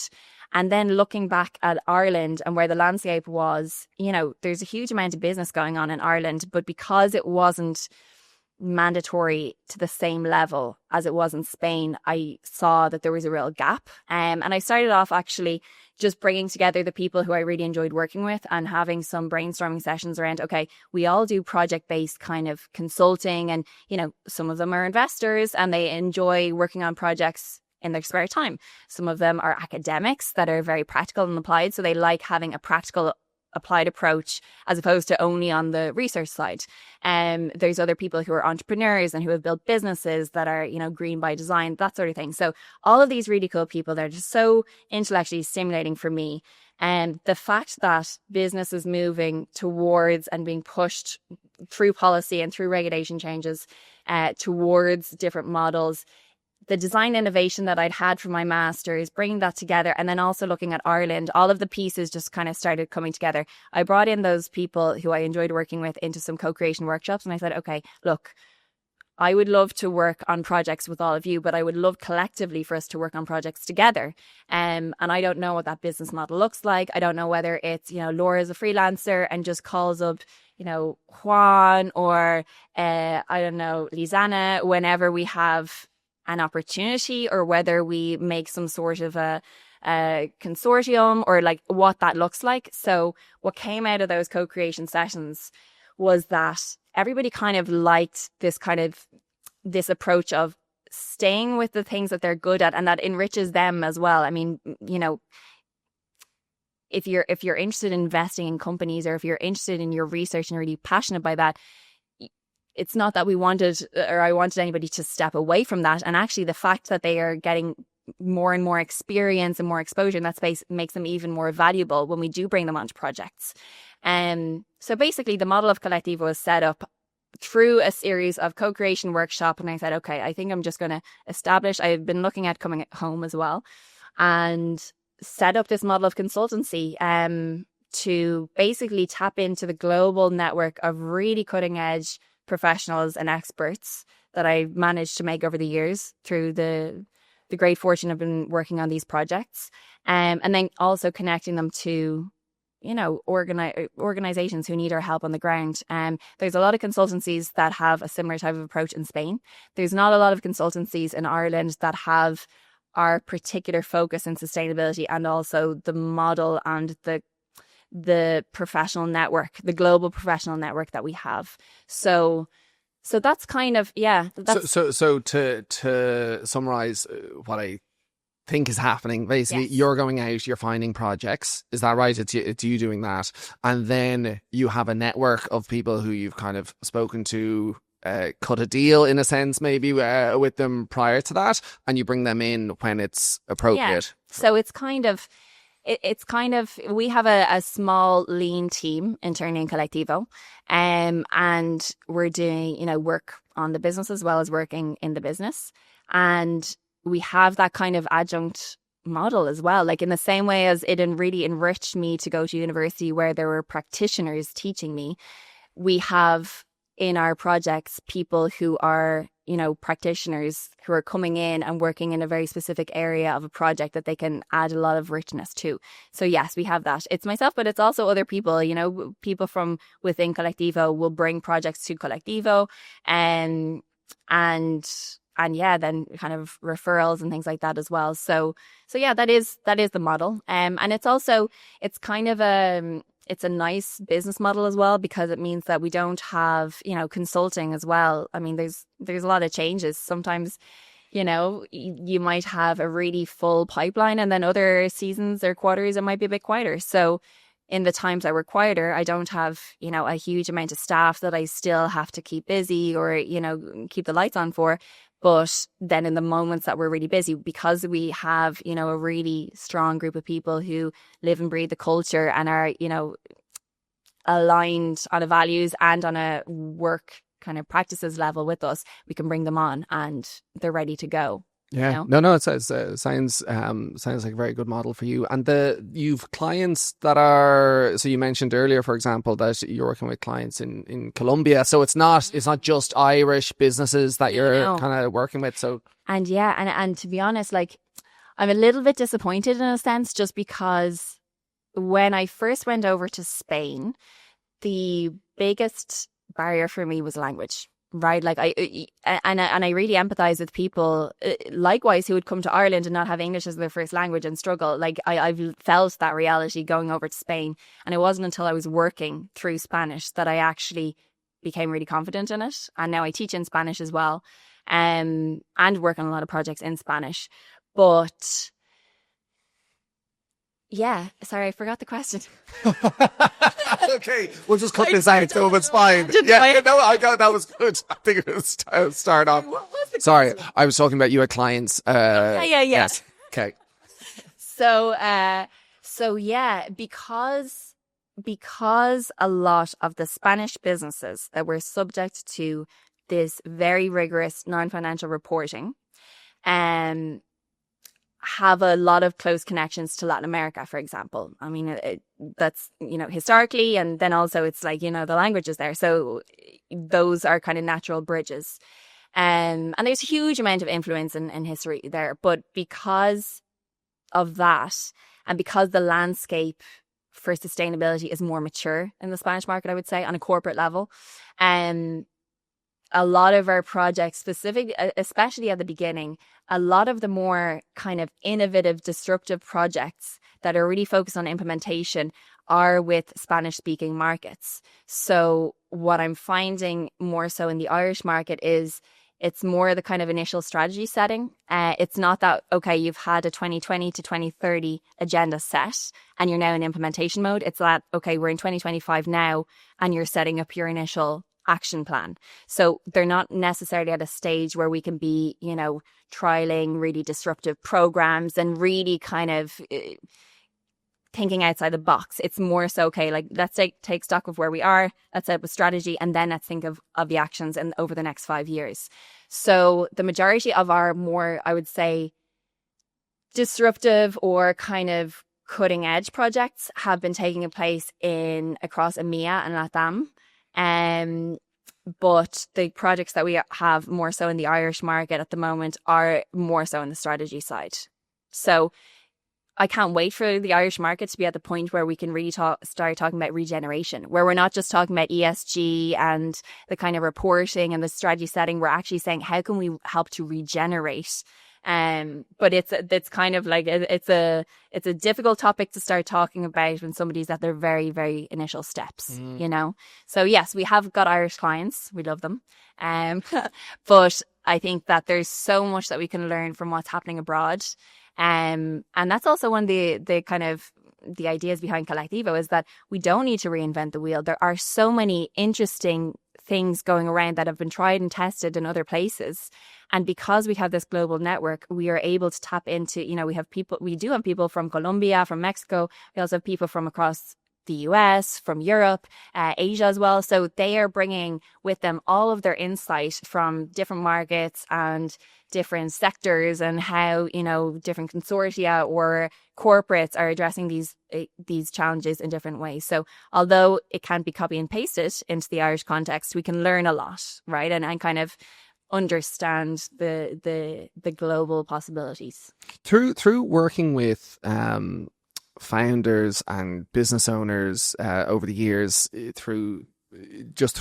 Speaker 1: And then looking back at Ireland and where the landscape was, there's a huge amount of business going on in Ireland, but because it wasn't mandatory to the same level as it was in Spain, I saw that there was a real gap. And I started off actually just bringing together the people who I really enjoyed working with and having some brainstorming sessions around, okay, we all do project-based kind of consulting, and, some of them are investors and they enjoy working on projects in their spare time. Some of them are academics that are very practical and applied, so they like having a practical applied approach as opposed to only on the research side. There's other people who are entrepreneurs and who have built businesses that are, green by design, that sort of thing. So all of these really cool people, they're just so intellectually stimulating for me. And the fact that business is moving towards and being pushed through policy and through regulation changes towards different models, the design innovation that I'd had from my master's, bringing that together, and then also looking at Ireland, all of the pieces just kind of started coming together. I brought in those people who I enjoyed working with into some co-creation workshops, and I said, okay, look, I would love to work on projects with all of you, but I would love collectively for us to work on projects together. And I don't know what that business model looks like. I don't know whether it's, Laura's a freelancer and just calls up, Juan or, I don't know, Lizana, whenever we have an opportunity, or whether we make some sort of a consortium, or like what that looks like. So what came out of those co-creation sessions was that everybody kind of liked this approach of staying with the things that they're good at and that enriches them as well. I mean, if you're interested in investing in companies, or if you're interested in your research and really passionate by that, it's not that I wanted anybody to step away from that. And actually the fact that they are getting more and more experience and more exposure in that space makes them even more valuable when we do bring them onto projects. So basically the model of Colectivo was set up through a series of co-creation workshop. And I said, okay, I think I'm just going to I've been looking at coming home as well, and set up this model of consultancy to basically tap into the global network of really cutting edge professionals and experts that I've managed to make over the years through the great fortune of been working on these projects, and then also connecting them to organizations who need our help on the ground. There's a lot of consultancies that have a similar type of approach in Spain. There's not a lot of consultancies in Ireland that have our particular focus in sustainability, and also the model and the professional network, the global professional network that we have. So that's kind of, yeah.
Speaker 2: So to summarize what I think is happening. Basically,
Speaker 1: Yes.
Speaker 2: you're going out, you're finding projects. Is that right? It's you doing that. And then you have a network of people who you've kind of spoken to, cut a deal in a sense, maybe with them prior to that, and you bring them in when it's appropriate.
Speaker 1: So it's kind of, we have a small lean team internally in Colectivo, and we're doing, work on the business as well as working in the business. And we have that kind of adjunct model as well. Like in the same way as it really enriched me to go to university where there were practitioners teaching me, we have in our projects people who are, practitioners who are coming in and working in a very specific area of a project that they can add a lot of richness to. So yes, we have that. It's myself, but it's also other people, people from within Colectivo will bring projects to Colectivo, and yeah, then kind of referrals and things like that as well. So yeah, that is the model. And it's kind of it's a nice business model as well, because it means that we don't have, consulting as well. I mean, there's a lot of changes. Sometimes, you might have a really full pipeline, and then other seasons or quarters, it might be a bit quieter. So in the times that we're quieter, I don't have, a huge amount of staff that I still have to keep busy or, keep the lights on for. But then in the moments that we're really busy, because we have, a really strong group of people who live and breathe the culture and are, aligned on a values and on a work kind of practices level with us, we can bring them on and they're ready to go.
Speaker 2: Yeah, no, it sounds like a very good model for you. And you've clients that are, so you mentioned earlier, for example, that you're working with clients in Colombia. So it's not just Irish businesses that you're kind of working with. So
Speaker 1: and to be honest, like I'm a little bit disappointed in a sense, just because when I first went over to Spain, the biggest barrier for me was language. Right, like I really empathize with people, likewise, who would come to Ireland and not have English as their first language and struggle. Like I've felt that reality going over to Spain, and it wasn't until I was working through Spanish that I actually became really confident in it. And now I teach in Spanish as well, and work on a lot of projects in Spanish. But yeah, sorry, I forgot the question.
Speaker 2: Okay, we'll just cut this out, so it's fine. Yeah, no, I got that was good. I think it was start off. Sorry, I was talking about you had clients.
Speaker 1: Yeah.
Speaker 2: Yes. Okay.
Speaker 1: So yeah, because a lot of the Spanish businesses that were subject to this very rigorous non-financial reporting, have a lot of close connections to Latin America, for example. I mean, that's, historically, and then also it's like, the language is there. So those are kind of natural bridges. And there's a huge amount of influence and history there. But because of that, and because the landscape for sustainability is more mature in the Spanish market, I would say, on a corporate level, a lot of our projects, especially at the beginning, a lot of the more kind of innovative, disruptive projects that are really focused on implementation are with Spanish-speaking markets. So what I'm finding more so in the Irish market is it's more the kind of initial strategy setting. It's not that, okay, you've had a 2020 to 2030 agenda set and you're now in implementation mode. It's that, okay, we're in 2025 now and you're setting up your initial action plan. So they're not necessarily at a stage where we can be, trialing really disruptive programs and really kind of thinking outside the box. It's more so, okay, like let's take stock of where we are, let's set up a strategy, and then let's think of the actions over the next 5 years. So the majority of our more, I would say, disruptive or kind of cutting edge projects have been taking place across EMEA and LATAM. But the projects that we have more so in the Irish market at the moment are more so on the strategy side. So I can't wait for the Irish market to be at the point where we can really start talking about regeneration, where we're not just talking about ESG and the kind of reporting and the strategy setting. We're actually saying, how can we help to regenerate? But it's kind of like it's a difficult topic to start talking about when somebody's at their very, very initial steps, So yes, we have got Irish clients. We love them. But I think that there's so much that we can learn from what's happening abroad. And that's also one of the kind of the ideas behind Colectivo, is that we don't need to reinvent the wheel. There are so many interesting things going around that have been tried and tested in other places. And because we have this global network, we are able to tap into, we do have people from Colombia, from Mexico. We also have people from across the US, from Europe, Asia as well. So they are bringing with them all of their insight from different markets and different sectors, and how, different consortia or corporates are addressing these challenges in different ways. So although it can't be copy and pasted into the Irish context, we can learn a lot, right? And kind of understand the global possibilities.
Speaker 2: Through working with founders and business owners over the years, through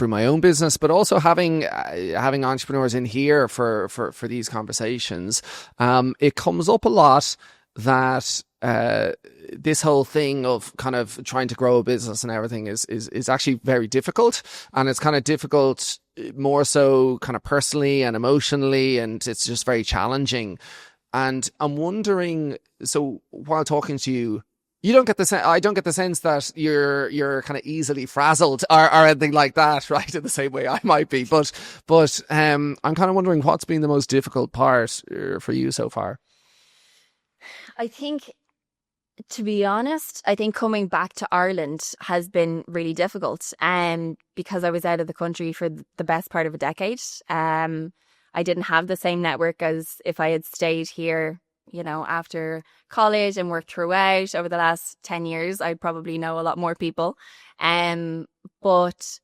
Speaker 2: my own business, but also having entrepreneurs in here for these conversations, it comes up a lot that this whole thing of kind of trying to grow a business and everything is actually very difficult, and it's kind of difficult more so kind of personally and emotionally, and it's just very challenging. And I'm wondering, so while talking to you, I don't get the sense that you're kind of easily frazzled or anything like that, right? In the same way I might be, but I'm kind of wondering what's been the most difficult part for you so far.
Speaker 1: I think, to be honest, coming back to Ireland has been really difficult, because I was out of the country for the best part of a decade. I didn't have the same network as if I had stayed here, after college and worked throughout. Over the last 10 years, I probably know a lot more people. But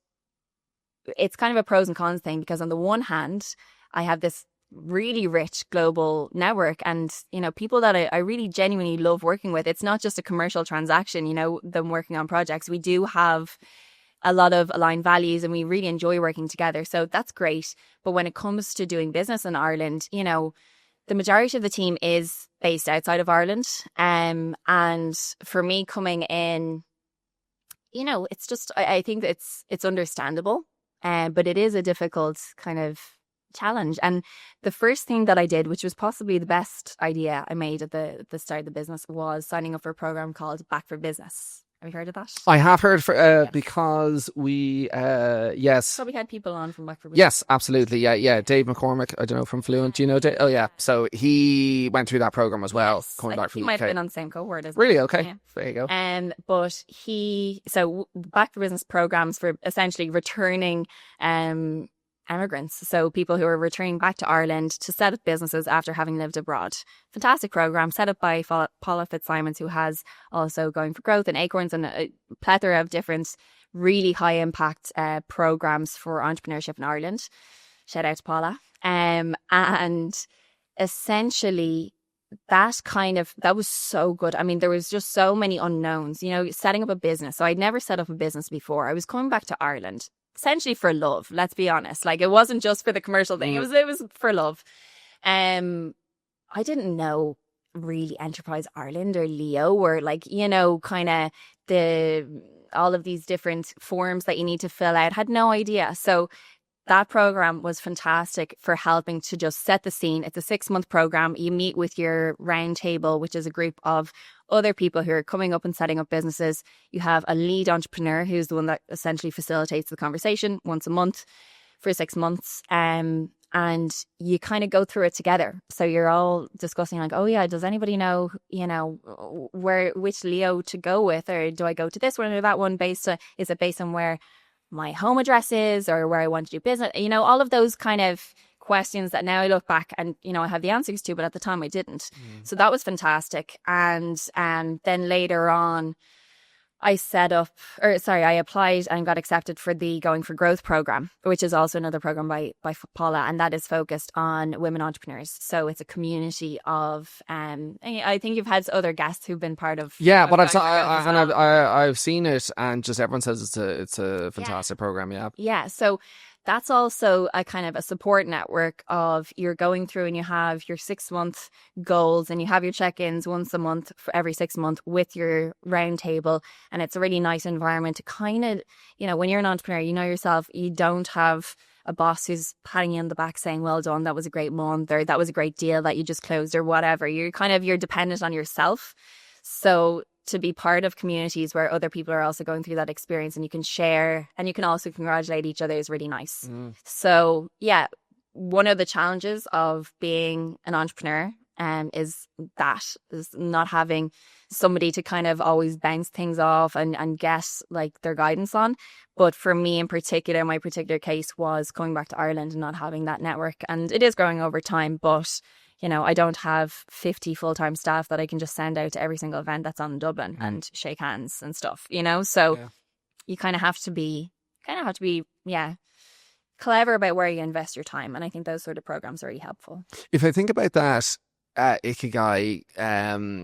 Speaker 1: it's kind of a pros and cons thing, because on the one hand, I have this really rich global network and, people that I really genuinely love working with. It's not just a commercial transaction, them working on projects. We do have a lot of aligned values and we really enjoy working together. So that's great. But when it comes to doing business in Ireland, the majority of the team is based outside of Ireland. And for me coming in, it's just, I think it's understandable, but it is a difficult kind of challenge. And the first thing that I did, which was possibly the best idea I made at the start of the business, was signing up for a program called Back for Business. Have you heard of that?
Speaker 2: I have heard
Speaker 1: Yes.
Speaker 2: Because we yes.
Speaker 1: So we had people on from Back for Business.
Speaker 2: Yes, absolutely. Yeah. Dave McCormick, I don't know, from Fluent. Do you know Dave? Oh yeah. So he went through that program as well,
Speaker 1: Yes.
Speaker 2: coming back from
Speaker 1: he
Speaker 2: the
Speaker 1: might
Speaker 2: UK.
Speaker 1: have been on the same cohort as
Speaker 2: Really? Okay.
Speaker 1: Yeah.
Speaker 2: There you go.
Speaker 1: But so Back for Business programs for essentially returning immigrants, so people who are returning back to Ireland to set up businesses after having lived abroad. Fantastic program set up by Paula Fitzsimons, who has also Going for Growth and Acorns and a plethora of different really high impact programs for entrepreneurship in Ireland. Shout out to Paula. And essentially that was so good. I mean, there was just so many unknowns, setting up a business. So I'd never set up a business before. I was coming back to Ireland essentially for love, let's be honest. Like, it wasn't just for the commercial thing. It was for love. I didn't know really Enterprise Ireland or Leo or kind of all of these different forms that you need to fill out. Had no idea. So that program was fantastic for helping to just set the scene. It's a 6-month program. You meet with your round table, which is a group of other people who are coming up and setting up businesses. You have a lead entrepreneur who's the one that essentially facilitates the conversation once a month for 6 months. And you kind of go through it together. So you're all discussing like, oh yeah, does anybody know, which Leo to go with? Or do I go to this one or that one? Is it based on where my home address is or where I want to do business? All of those kind of questions that now I look back and, I have the answers to, but at the time I didn't. So that was fantastic. And then later on, I applied and got accepted for the Going for Growth program, which is also another program by Paula, and that is focused on women entrepreneurs. So it's a community of, I think you've had other guests who've been part of.
Speaker 2: Yeah, but I've seen it, and just everyone says it's a fantastic program. Yeah.
Speaker 1: Yeah. So that's also a kind of a support network of you're going through and you have your 6-month goals and you have your check-ins once a month for every 6 months with your round table. And it's a really nice environment to kind of, when you're an entrepreneur, yourself, you don't have a boss who's patting you on the back saying, well done, that was a great month, or that was a great deal that you just closed, or whatever. You're dependent on yourself. So to be part of communities where other people are also going through that experience and you can share and you can also congratulate each other is really nice. So yeah, one of the challenges of being an entrepreneur is not having somebody to kind of always bounce things off and get like their guidance on. But for me in particular, my particular case was coming back to Ireland and not having that network. And it is growing over time, but you know, I don't have 50 full-time staff that I can just send out to every single event that's on in Dublin and shake hands and stuff, you know? So you kind of have to be, clever about where you invest your time. And I think those sort of programs are really helpful.
Speaker 2: If I think about that, Ikigai,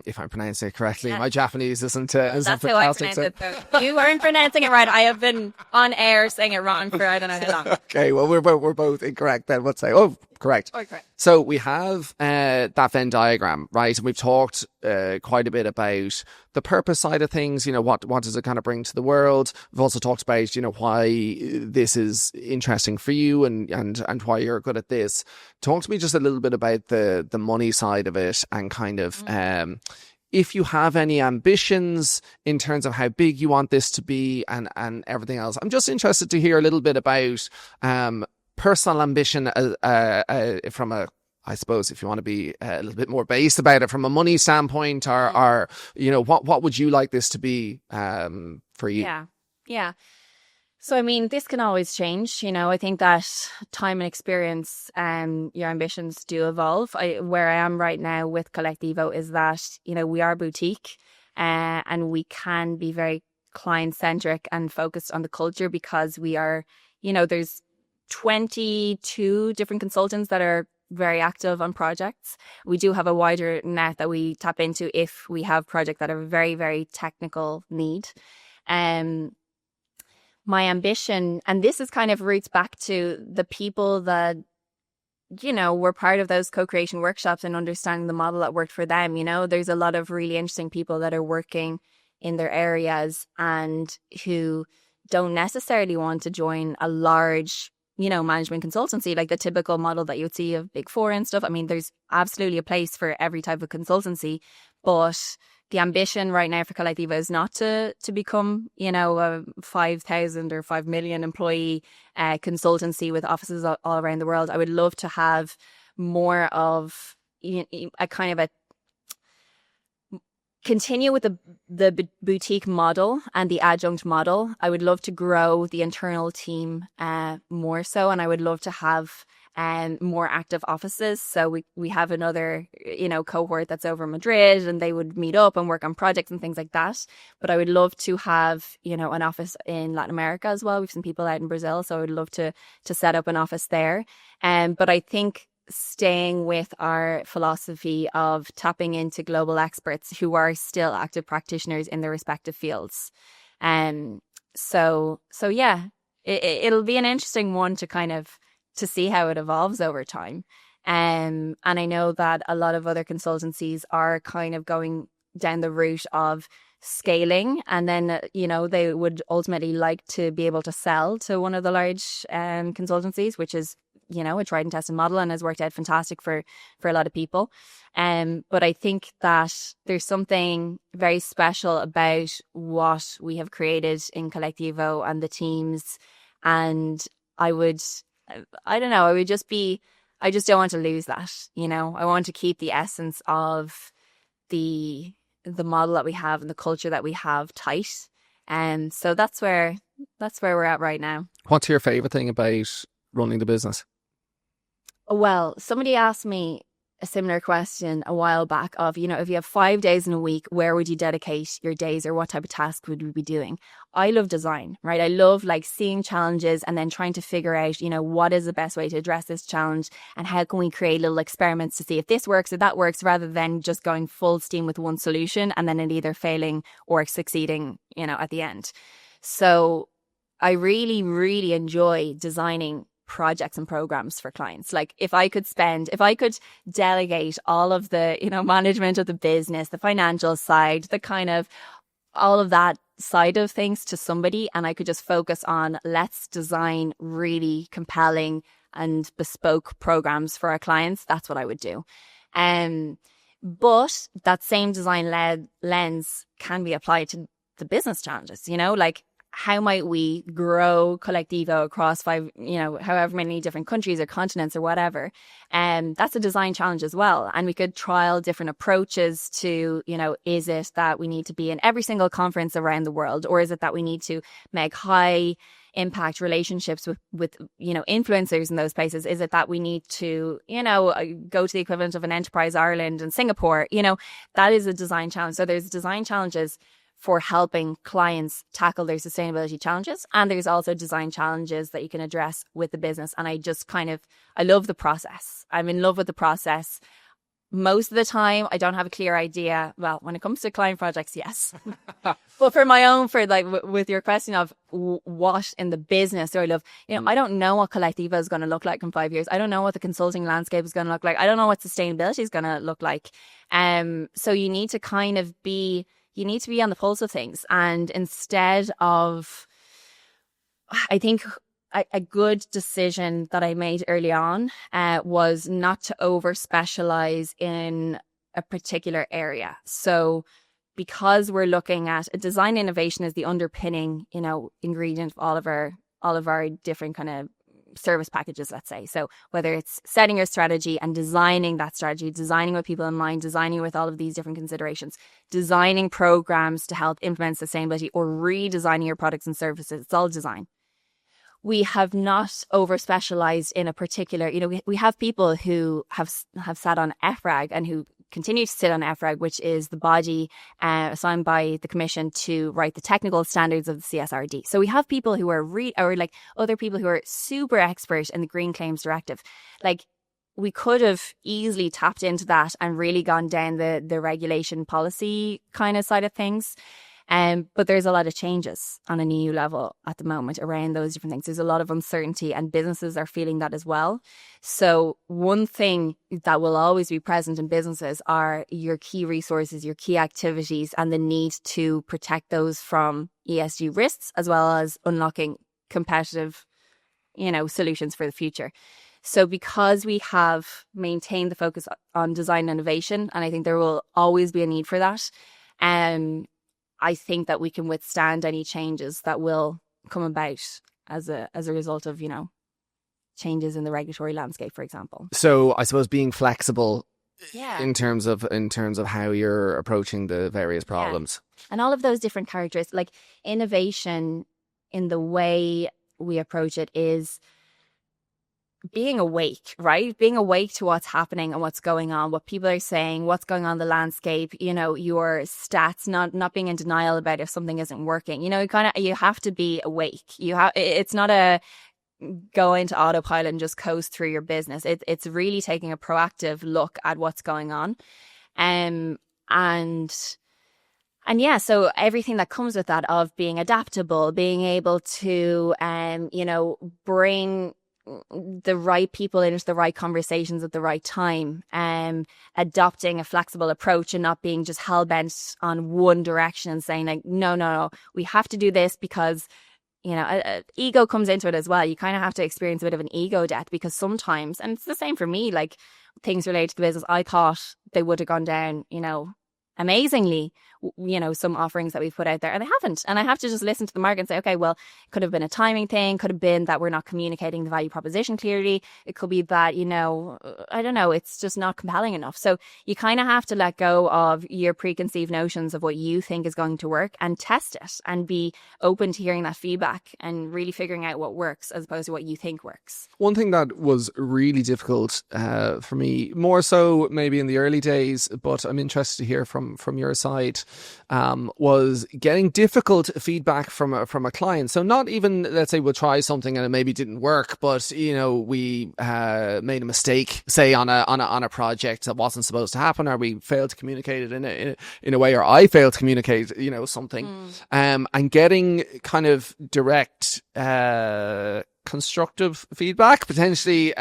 Speaker 2: if I'm pronouncing it correctly, my Japanese isn't
Speaker 1: that's how I pronounce it. So you weren't pronouncing it right. I have been on air saying it wrong for I don't know how long.
Speaker 2: Okay, well we're both incorrect then. Let's say correct.
Speaker 1: Oh, correct.
Speaker 2: So we have that Venn diagram, right? And we've talked quite a bit about the purpose side of things. You know, what does it kind of bring to the world? We've also talked about, you know, why this is interesting for you and why you're good at this. Talk to me just a little bit about the money side of it and kind of if you have any ambitions in terms of how big you want this to be and everything else. I'm just interested to hear a little bit about personal ambition from a, I suppose, if you want to be a little bit more based about it from a money standpoint, or you know, what would you like this to be for you?
Speaker 1: Yeah. So, I mean, this can always change. You know, I think that time and experience and your ambitions do evolve. Where I am right now with Colectivo is that, you know, we are boutique and we can be very client-centric and focused on the culture because we are, you know, there's 22 different consultants that are very active on projects. We do have a wider net that we tap into if we have projects that are very, very technical need. My ambition, and this is kind of roots back to the people that, you know, were part of those co-creation workshops and understanding the model that worked for them. You know, there's a lot of really interesting people that are working in their areas and who don't necessarily want to join a large, you know, management consultancy, like the typical model that you would see of Big Four and stuff. I mean, there's absolutely a place for every type of consultancy, but the ambition right now for Colectivo is not to become, you know, a 5,000 or 5 million employee consultancy with offices all around the world. I would love to have more of a kind of a continue with the boutique model and the adjunct model. I would love to grow the internal team more so, and I would love to have more active offices. So we have another, you know, cohort that's over in Madrid and they would meet up and work on projects and things like that. But I would love to have, you know, an office in Latin America as well. We've some people out in Brazil, so I would love to set up an office there. But I think staying with our philosophy of tapping into global experts who are still active practitioners in their respective fields. So yeah, it'll be an interesting one to kind of to see how it evolves over time. And I know that a lot of other consultancies are kind of going down the route of scaling, and then, you know, they would ultimately like to be able to sell to one of the large consultancies, which is, you know, a tried and tested model and has worked out fantastic for a lot of people. But I think that there's something very special about what we have created in Colectivo and the teams. And I don't know, I just don't want to lose that, you know. I want to keep the essence of the model that we have and the culture that we have tight. And so that's where we're at right now.
Speaker 2: What's your favorite thing about running the business?
Speaker 1: Well, somebody asked me a similar question a while back of, you know, if you have 5 days in a week, where would you dedicate your days, or what type of task would we be doing? I love design, right? I love like seeing challenges and then trying to figure out, you know, what is the best way to address this challenge and how can we create little experiments to see if this works or that works, rather than just going full steam with one solution and then it either failing or succeeding, you know, at the end. So I really, really enjoy designing projects and programs for clients. Like if I could delegate all of the, you know, management of the business, the financial side, the kind of all of that side of things to somebody and I could just focus on let's design really compelling and bespoke programs for our clients, that's what I would do. But that same design lens can be applied to the business challenges, you know, like how might we grow Colectivo across 5, you know, however many different countries or continents or whatever. That's a design challenge as well. And we could trial different approaches to, you know, is it that we need to be in every single conference around the world, or is it that we need to make high impact relationships with you know, influencers in those places? Is it that we need to, you know, go to the equivalent of an Enterprise Ireland and Singapore? You know, that is a design challenge. So there's design challenges for helping clients tackle their sustainability challenges. And there's also design challenges that you can address with the business. And I just I love the process. I'm in love with the process. Most of the time, I don't have a clear idea. Well, when it comes to client projects, yes. But for my own, for like with your question of what in the business do I love, you know, I don't know what Colectivo is going to look like in 5 years. I don't know what the consulting landscape is going to look like. I don't know what sustainability is going to look like. So you need to kind of be on the pulse of things. And instead of, I think a good decision that I made early on was not to over specialize in a particular area. So because we're looking at design innovation is the underpinning, you know, ingredient of all of our different kind of service packages, let's say. So whether it's setting your strategy and designing that strategy, designing with people in mind, designing with all of these different considerations, designing programs to help implement sustainability, or redesigning your products and services, it's all design. We have not over specialized in a particular, you know, we have people who have sat on FRAG and who continue to sit on FRAG, which is the body assigned by the Commission to write the technical standards of the CSRD. So we have people who are or like other people who are super expert in the Green Claims Directive. Like, we could have easily tapped into that and really gone down the regulation policy kind of side of things. But there's a lot of changes on an EU level at the moment around those different things. There's a lot of uncertainty and businesses are feeling that as well. So one thing that will always be present in businesses are your key resources, your key activities, and the need to protect those from ESG risks, as well as unlocking competitive, you know, solutions for the future. So because we have maintained the focus on design and innovation, and I think there will always be a need for that, I think that we can withstand any changes that will come about as a result of, you know, changes in the regulatory landscape, for example.
Speaker 2: So I suppose being flexible in terms of how you're approaching the various problems.
Speaker 1: Yeah. And all of those different characteristics, like innovation in the way we approach it is being awake, right? Being awake to what's happening and what's going on, what people are saying, what's going on in the landscape, you know, your stats, not being in denial about if something isn't working. You know, you have to be awake. It's not a go into autopilot and just coast through your business. It's really taking a proactive look at what's going on. And yeah, so everything that comes with that of being adaptable, being able to, you know, bring the right people into the right conversations at the right time, adopting a flexible approach and not being just hell-bent on one direction and saying like, no, we have to do this because, you know, ego comes into it as well. You kind of have to experience a bit of an ego death because sometimes, and it's the same for me, like things related to the business, I thought they would have gone down, you know, amazingly, you know, some offerings that we've put out there, and they haven't. And I have to just listen to the market and say, okay, well, it could have been a timing thing, could have been that we're not communicating the value proposition clearly. It could be that, you know, I don't know, it's just not compelling enough. So you kind of have to let go of your preconceived notions of what you think is going to work and test it and be open to hearing that feedback and really figuring out what works as opposed to what you think works.
Speaker 2: One thing that was really difficult for me, more so maybe in the early days, but I'm interested to hear from your side, was getting difficult feedback from a client. So not even, let's say we'll try something and it maybe didn't work, but you know, we made a mistake, say on a project that wasn't supposed to happen, or we failed to communicate it in a way, or I failed to communicate, you know, something, and getting kind of direct constructive feedback, potentially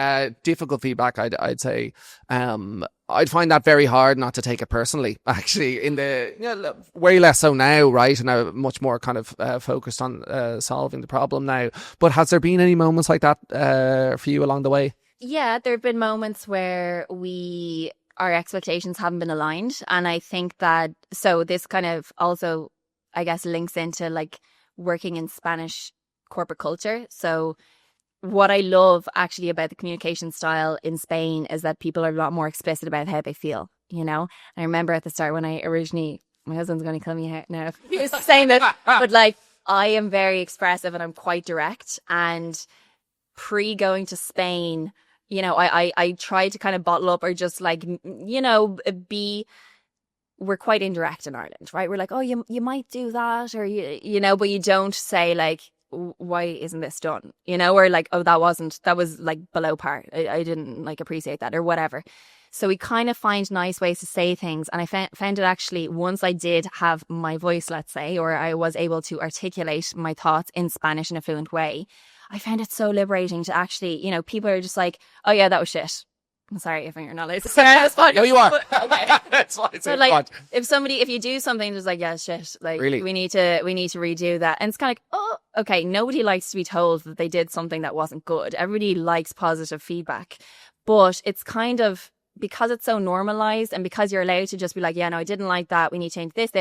Speaker 2: difficult feedback, I'd say. I'd find that very hard not to take it personally, actually, in the way less so now, right? And I'm much more kind of focused on solving the problem now. But has there been any moments like that for you along the way?
Speaker 1: Yeah, there have been moments where our expectations haven't been aligned. And I think that, so this kind of also, I guess, links into like working in Spanish corporate culture. So what I love actually about the communication style in Spain is that people are a lot more explicit about how they feel, you know? I remember at the start when I originally, my husband's going to kill me now. He was saying that, but like, I am very expressive and I'm quite direct. And pre-going to Spain, you know, I tried to kind of bottle up or just like, you know, we're quite indirect in Ireland, right? We're like, oh, you might do that, or you know, but you don't say like, why isn't this done? You know, or like, oh, that was like below par. I didn't like appreciate that or whatever. So we kind of find nice ways to say things. And I found it actually, once I did have my voice, let's say, or I was able to articulate my thoughts in Spanish in a fluent way, I found it so liberating to actually, you know, people are just like, oh yeah, that was shit. I'm sorry if you're not allowed to say that's fine.
Speaker 2: No, you are.
Speaker 1: Okay.
Speaker 2: That's fine.
Speaker 1: So like, if you do something, just like, yeah, shit, like,
Speaker 2: really?
Speaker 1: we need to redo that. And it's kind of like, oh, okay. Nobody likes to be told that they did something that wasn't good. Everybody likes positive feedback, but it's kind of, because it's so normalized and because you're allowed to just be like, yeah, no, I didn't like that. We need to change this.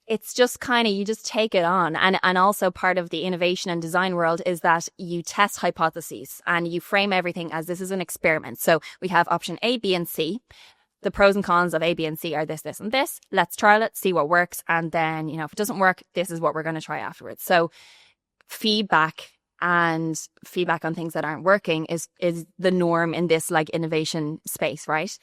Speaker 1: It's just kind of, you just take it on. And also part of the innovation and design world is that you test hypotheses and you frame everything as this is an experiment. So we have option A, B, and C. The pros and cons of A, B, and C are this, and this. Let's trial it, see what works. And then, you know, if it doesn't work, this is what we're going to try afterwards. So feedback on things that aren't working is the norm in this like innovation space, right?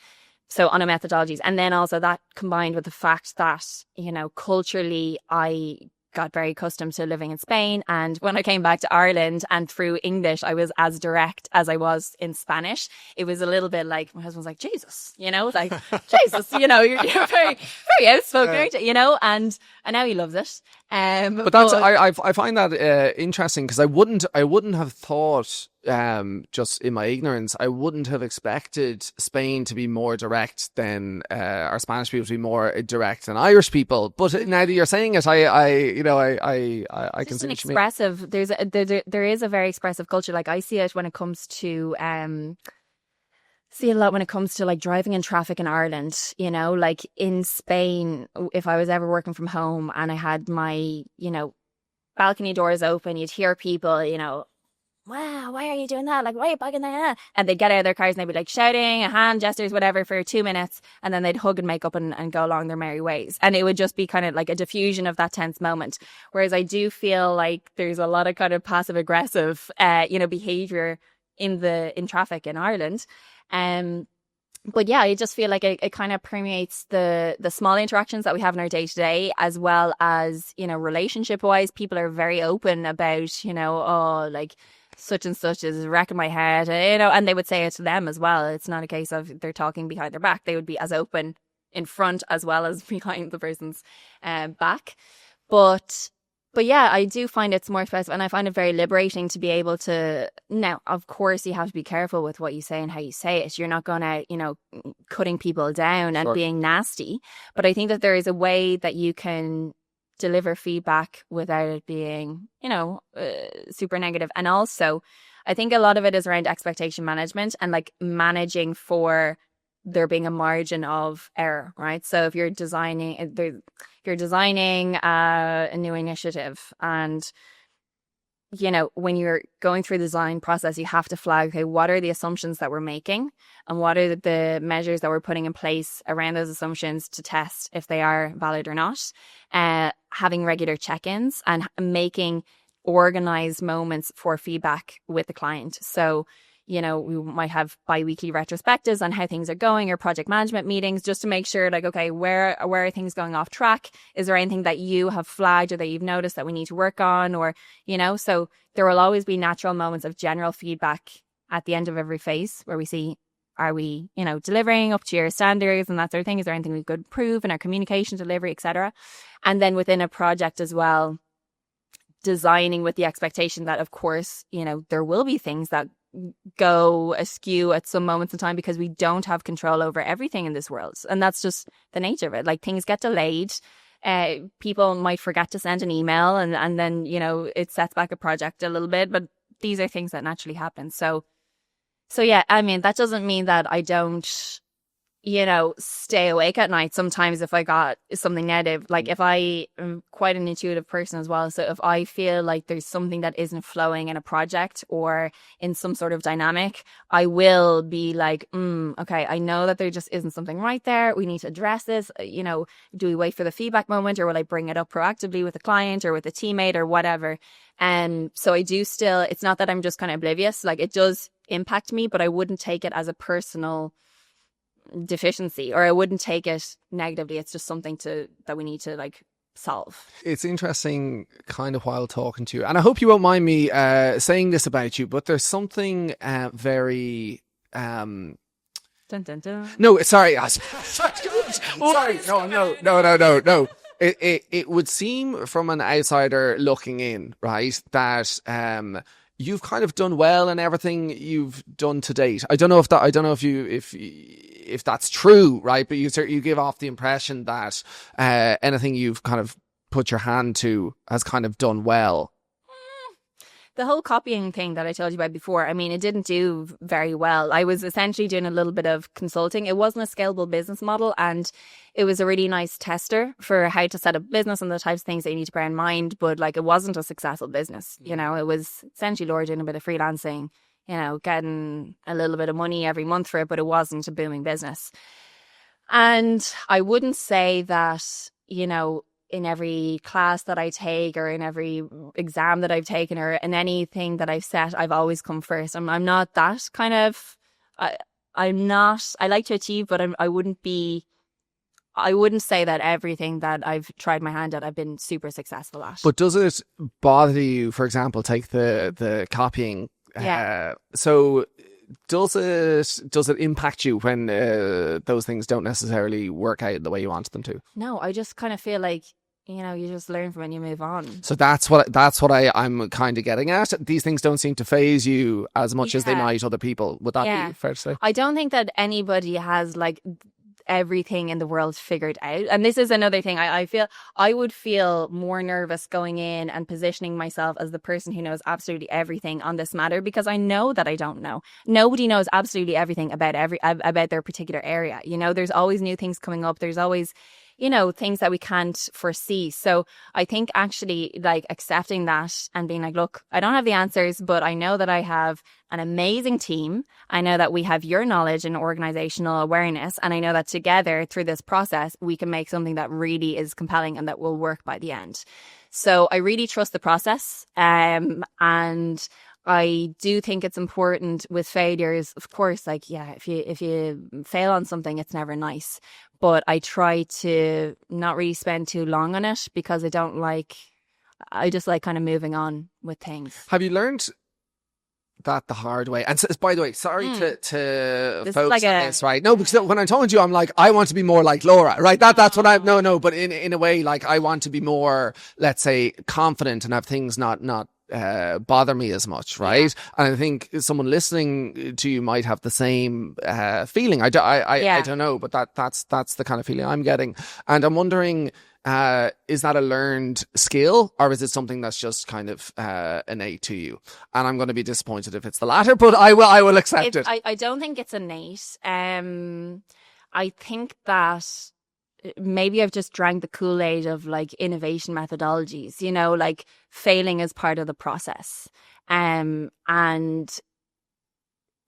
Speaker 1: So on a methodologies. And then also that combined with the fact that, you know, culturally, I got very accustomed to living in Spain. And when I came back to Ireland and through English, I was as direct as I was in Spanish. It was a little bit like, my husband's like, Jesus, you know, like, Jesus, you know, you're very, very outspoken, aren't you? You know, and now he loves it.
Speaker 2: But that's, I find that interesting because I wouldn't have thought, just in my ignorance, I wouldn't have expected Spain to be more direct than or Spanish people to be more direct than Irish people. But now that you're saying it, I can see what you mean.
Speaker 1: There is a very expressive culture. Like I see it when it comes to see it a lot when it comes to like driving in traffic in Ireland, you know, like in Spain, if I was ever working from home and I had my, you know, balcony doors open, you'd hear people, you know, wow, why are you doing that? Like, why are you bugging that? And they'd get out of their cars and they'd be like shouting, hand gestures, whatever, for 2 minutes. And then they'd hug and make up and go along their merry ways. And it would just be kind of like a diffusion of that tense moment. Whereas I do feel like there's a lot of kind of passive aggressive, you know, behavior in traffic in Ireland. But yeah, I just feel like it kind of permeates the small interactions that we have in our day to day, as well as, you know, relationship wise, people are very open about, you know, oh, like such and such is wrecking my head, you know, and they would say it to them as well. It's not a case of they're talking behind their back. They would be as open in front as well as behind the person's back. But yeah, I do find it's more expressive, and I find it very liberating to be able to. Now, of course, you have to be careful with what you say and how you say it. You're not going to, you know, cutting people down and being nasty. But I think that there is a way that you can deliver feedback without it being, you know, super negative. And also, I think a lot of it is around expectation management and like managing for there being a margin of error, right? So if you're designing a new initiative, and you know, when you're going through the design process, you have to flag, okay, what are the assumptions that we're making and what are the measures that we're putting in place around those assumptions to test if they are valid or not. Having regular check-ins and making organized moments for feedback with the client. So, you know, we might have bi-weekly retrospectives on how things are going, or project management meetings, just to make sure, like, okay, where are things going off track? Is there anything that you have flagged or that you've noticed that we need to work on? Or, you know, so there will always be natural moments of general feedback at the end of every phase where we see, are we, you know, delivering up to your standards and that sort of thing? Is there anything we could improve in our communication delivery, etc.? And then within a project as well, designing with the expectation that, of course, there will be things that go askew at some moments in time because we don't have control over everything in this world. And that's just the nature of it. Like, things get delayed. People might forget to send an email and then, it sets back a project a little bit. But these are things that naturally happen. So yeah, I mean, that doesn't mean that I don't, stay awake at night sometimes if I got something negative. Like, if I am quite an intuitive person as well. So if I feel like there's something that isn't flowing in a project or in some sort of dynamic, I will be like, okay, I know that there just isn't something right there. We need to address this. Do we wait for the feedback moment, or will I bring it up proactively with a client or with a teammate or whatever? And so I do still, it's not that I'm just kind of oblivious. Like, it does impact me, but I wouldn't take it as a personal deficiency, or I wouldn't take it negatively. It's just something that we need to like solve.
Speaker 2: It's interesting kind of while talking to you, and I hope you won't mind me saying this about you, but there's something very
Speaker 1: Dun, dun, dun.
Speaker 2: no, sorry. Sorry. No. It would seem from an outsider looking in, right, that you've kind of done well in everything you've done to date. I don't know if that's true, right? But you give off the impression that anything you've kind of put your hand to has kind of done well.
Speaker 1: The whole copying thing that I told you about before, I mean, it didn't do very well. I was essentially doing a little bit of consulting. It wasn't a scalable business model, and it was a really nice tester for how to set up business and the types of things that you need to bear in mind. But like, it wasn't a successful business. It was essentially Laura doing a bit of freelancing, getting a little bit of money every month for it, but it wasn't a booming business. And I wouldn't say that, in every class that I take or in every exam that I've taken or in anything that I've set, I've always come first. I'm not that kind of, I like to achieve, but I wouldn't say that everything that I've tried my hand at, I've been super successful at.
Speaker 2: But does it bother you, for example, take the copying?
Speaker 1: Yeah.
Speaker 2: So does it impact you when those things don't necessarily work out the way you want them to?
Speaker 1: No, I just kind of feel like, you just learn from it and you move on.
Speaker 2: So that's what I'm kind of getting at. These things don't seem to faze you as much as they might other people. Would that be fair to say?
Speaker 1: I don't think that anybody has like everything in the world figured out. And this is another thing. I feel I would feel more nervous going in and positioning myself as the person who knows absolutely everything on this matter, because I know that I don't know. Nobody knows absolutely everything about their particular area. There's always new things coming up. There's always things that we can't foresee. So I think actually like accepting that and being like, look, I don't have the answers, but I know that I have an amazing team. I know that we have your knowledge and organizational awareness. And I know that together through this process, we can make something that really is compelling and that will work by the end. So I really trust the process. And I do think it's important with failures. Of course, like, yeah, if you fail on something, it's never nice. But I try to not really spend too long on it because I just like kind of moving on with things.
Speaker 2: Have you learned that the hard way? And so, by the way, sorry to folks on this, right? No, because when I'm talking to you, I'm like, I want to be more like Laura, right? That's what I'm, no, but in a way, like, I want to be more, let's say, confident and have things not bother me as much, right? And I think someone listening to you might have the same feeling. I don't know, but that's the kind of feeling I'm getting. And I'm wondering, is that a learned skill, or is it something that's just kind of innate to you? And I'm going to be disappointed if it's the latter, but I will accept it.
Speaker 1: I don't think it's innate. I think that maybe I've just drank the Kool-Aid of like innovation methodologies, like failing is part of the process. And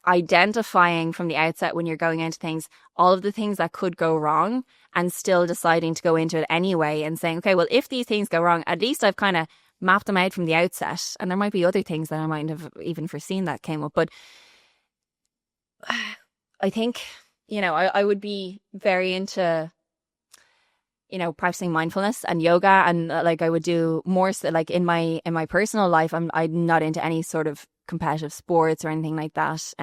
Speaker 1: identifying from the outset when you're going into things, all of the things that could go wrong and still deciding to go into it anyway and saying, okay, well, if these things go wrong, at least I've kind of mapped them out from the outset. And there might be other things that I might have even foreseen that came up. But I think, I would be very into practicing mindfulness and yoga, and like I would do more so, like in my personal life, I'm not into any sort of competitive sports or anything like that.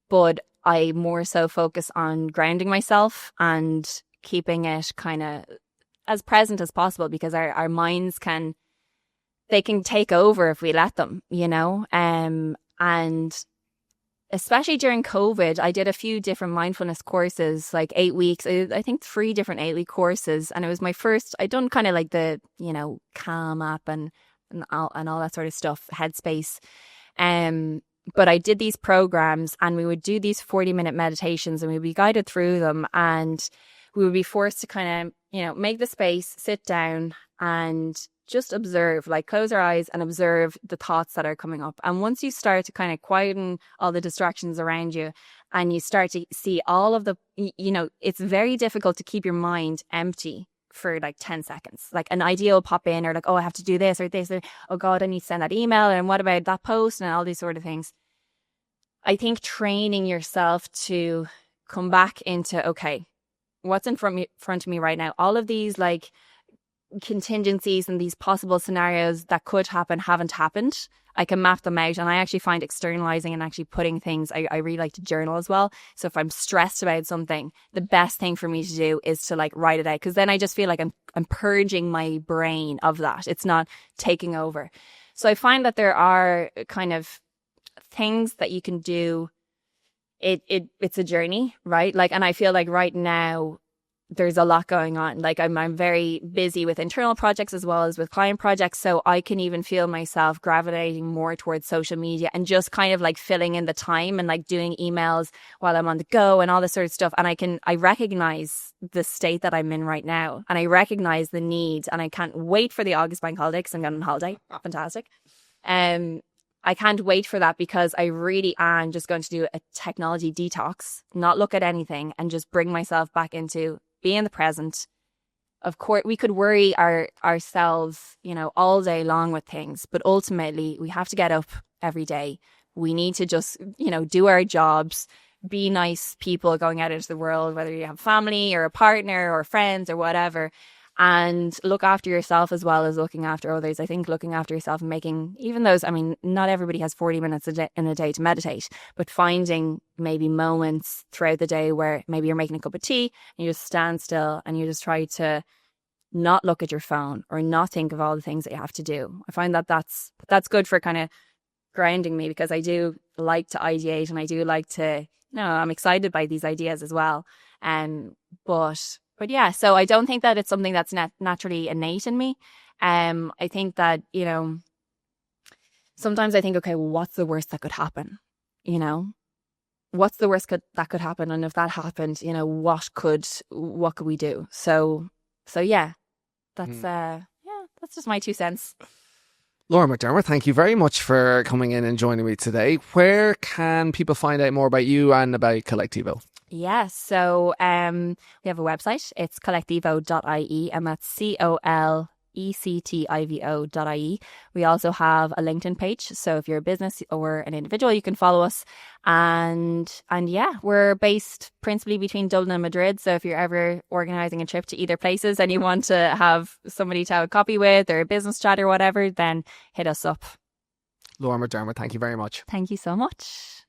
Speaker 1: But I more so focus on grounding myself and keeping it kind of as present as possible, because our minds can they can take over if we let them, you know? And especially during COVID, I did a few different mindfulness courses, like 8 weeks, I think 3 different 8-week courses. And it was my first, I'd done kind of like the, you know, Calm app and all that sort of stuff, Headspace. But I did these programs and we would do these 40-minute meditations and we'd be guided through them, and we would be forced to kind of, you know, make the space, sit down and just observe, like close our eyes and observe the thoughts that are coming up. And once you start to kind of quieten all the distractions around you and you start to see all of the, you know, it's very difficult to keep your mind empty for like 10 seconds. Like an idea will pop in, or like, oh, I have to do this or this, or oh God, I need to send that email, and what about that post, and all these sort of things. I think training yourself to come back into, okay, what's in front of me right now? All of these like contingencies and these possible scenarios that could happen haven't happened. I can map them out, and I actually find externalizing and actually putting things, I really like to journal as well. So if I'm stressed about something, the best thing for me to do is to like write it out, because then I just feel like I'm purging my brain of that. It's not taking over. So I find that there are kind of things that you can do. It's a journey, right? Like, and I feel like right now there's a lot going on. Like I'm very busy with internal projects as well as with client projects. So I can even feel myself gravitating more towards social media and just kind of like filling in the time and like doing emails while I'm on the go and all this sort of stuff. And I recognize the state that I'm in right now, and I recognize the need, and I can't wait for the August bank holiday because I'm going on holiday. Fantastic. I can't wait for that, because I really am just going to do a technology detox, not look at anything, and just bring myself back into be in the present. Of course, we could worry ourselves, you know, all day long with things, but ultimately we have to get up every day. We need to just, you know, do our jobs, be nice people going out into the world, whether you have family or a partner or friends or whatever, and look after yourself as well as looking after others. I think looking after yourself and making even those, I mean, not everybody has 40 minutes in a day to meditate, but finding maybe moments throughout the day where maybe you're making a cup of tea and you just stand still and you just try to not look at your phone or not think of all the things that you have to do. I find that that's good for kind of grounding me, because I do like to ideate and I do like to, you know, I'm excited by these ideas as well. But yeah, so I don't think that it's something that's naturally innate in me. I think that, you know, sometimes I think, okay, well, what's the worst that could happen? You know, what's the worst that could happen? And if that happened, you know, what could we do? So yeah, that's that's just my 2 cents.
Speaker 2: Laura McDermott, thank you very much for coming in and joining me today. Where can people find out more about you and about Colectivo?
Speaker 1: Yes, so we have a website. It's colectivo.ie, and that's COLECTIVO.ie. We also have a LinkedIn page, so if you're a business or an individual, you can follow us. And yeah, we're based principally between Dublin and Madrid. So if you're ever organising a trip to either places and you want to have somebody to have a coffee with or a business chat or whatever, then hit us up.
Speaker 2: Laura McDermott, thank you very much.
Speaker 1: Thank you so much.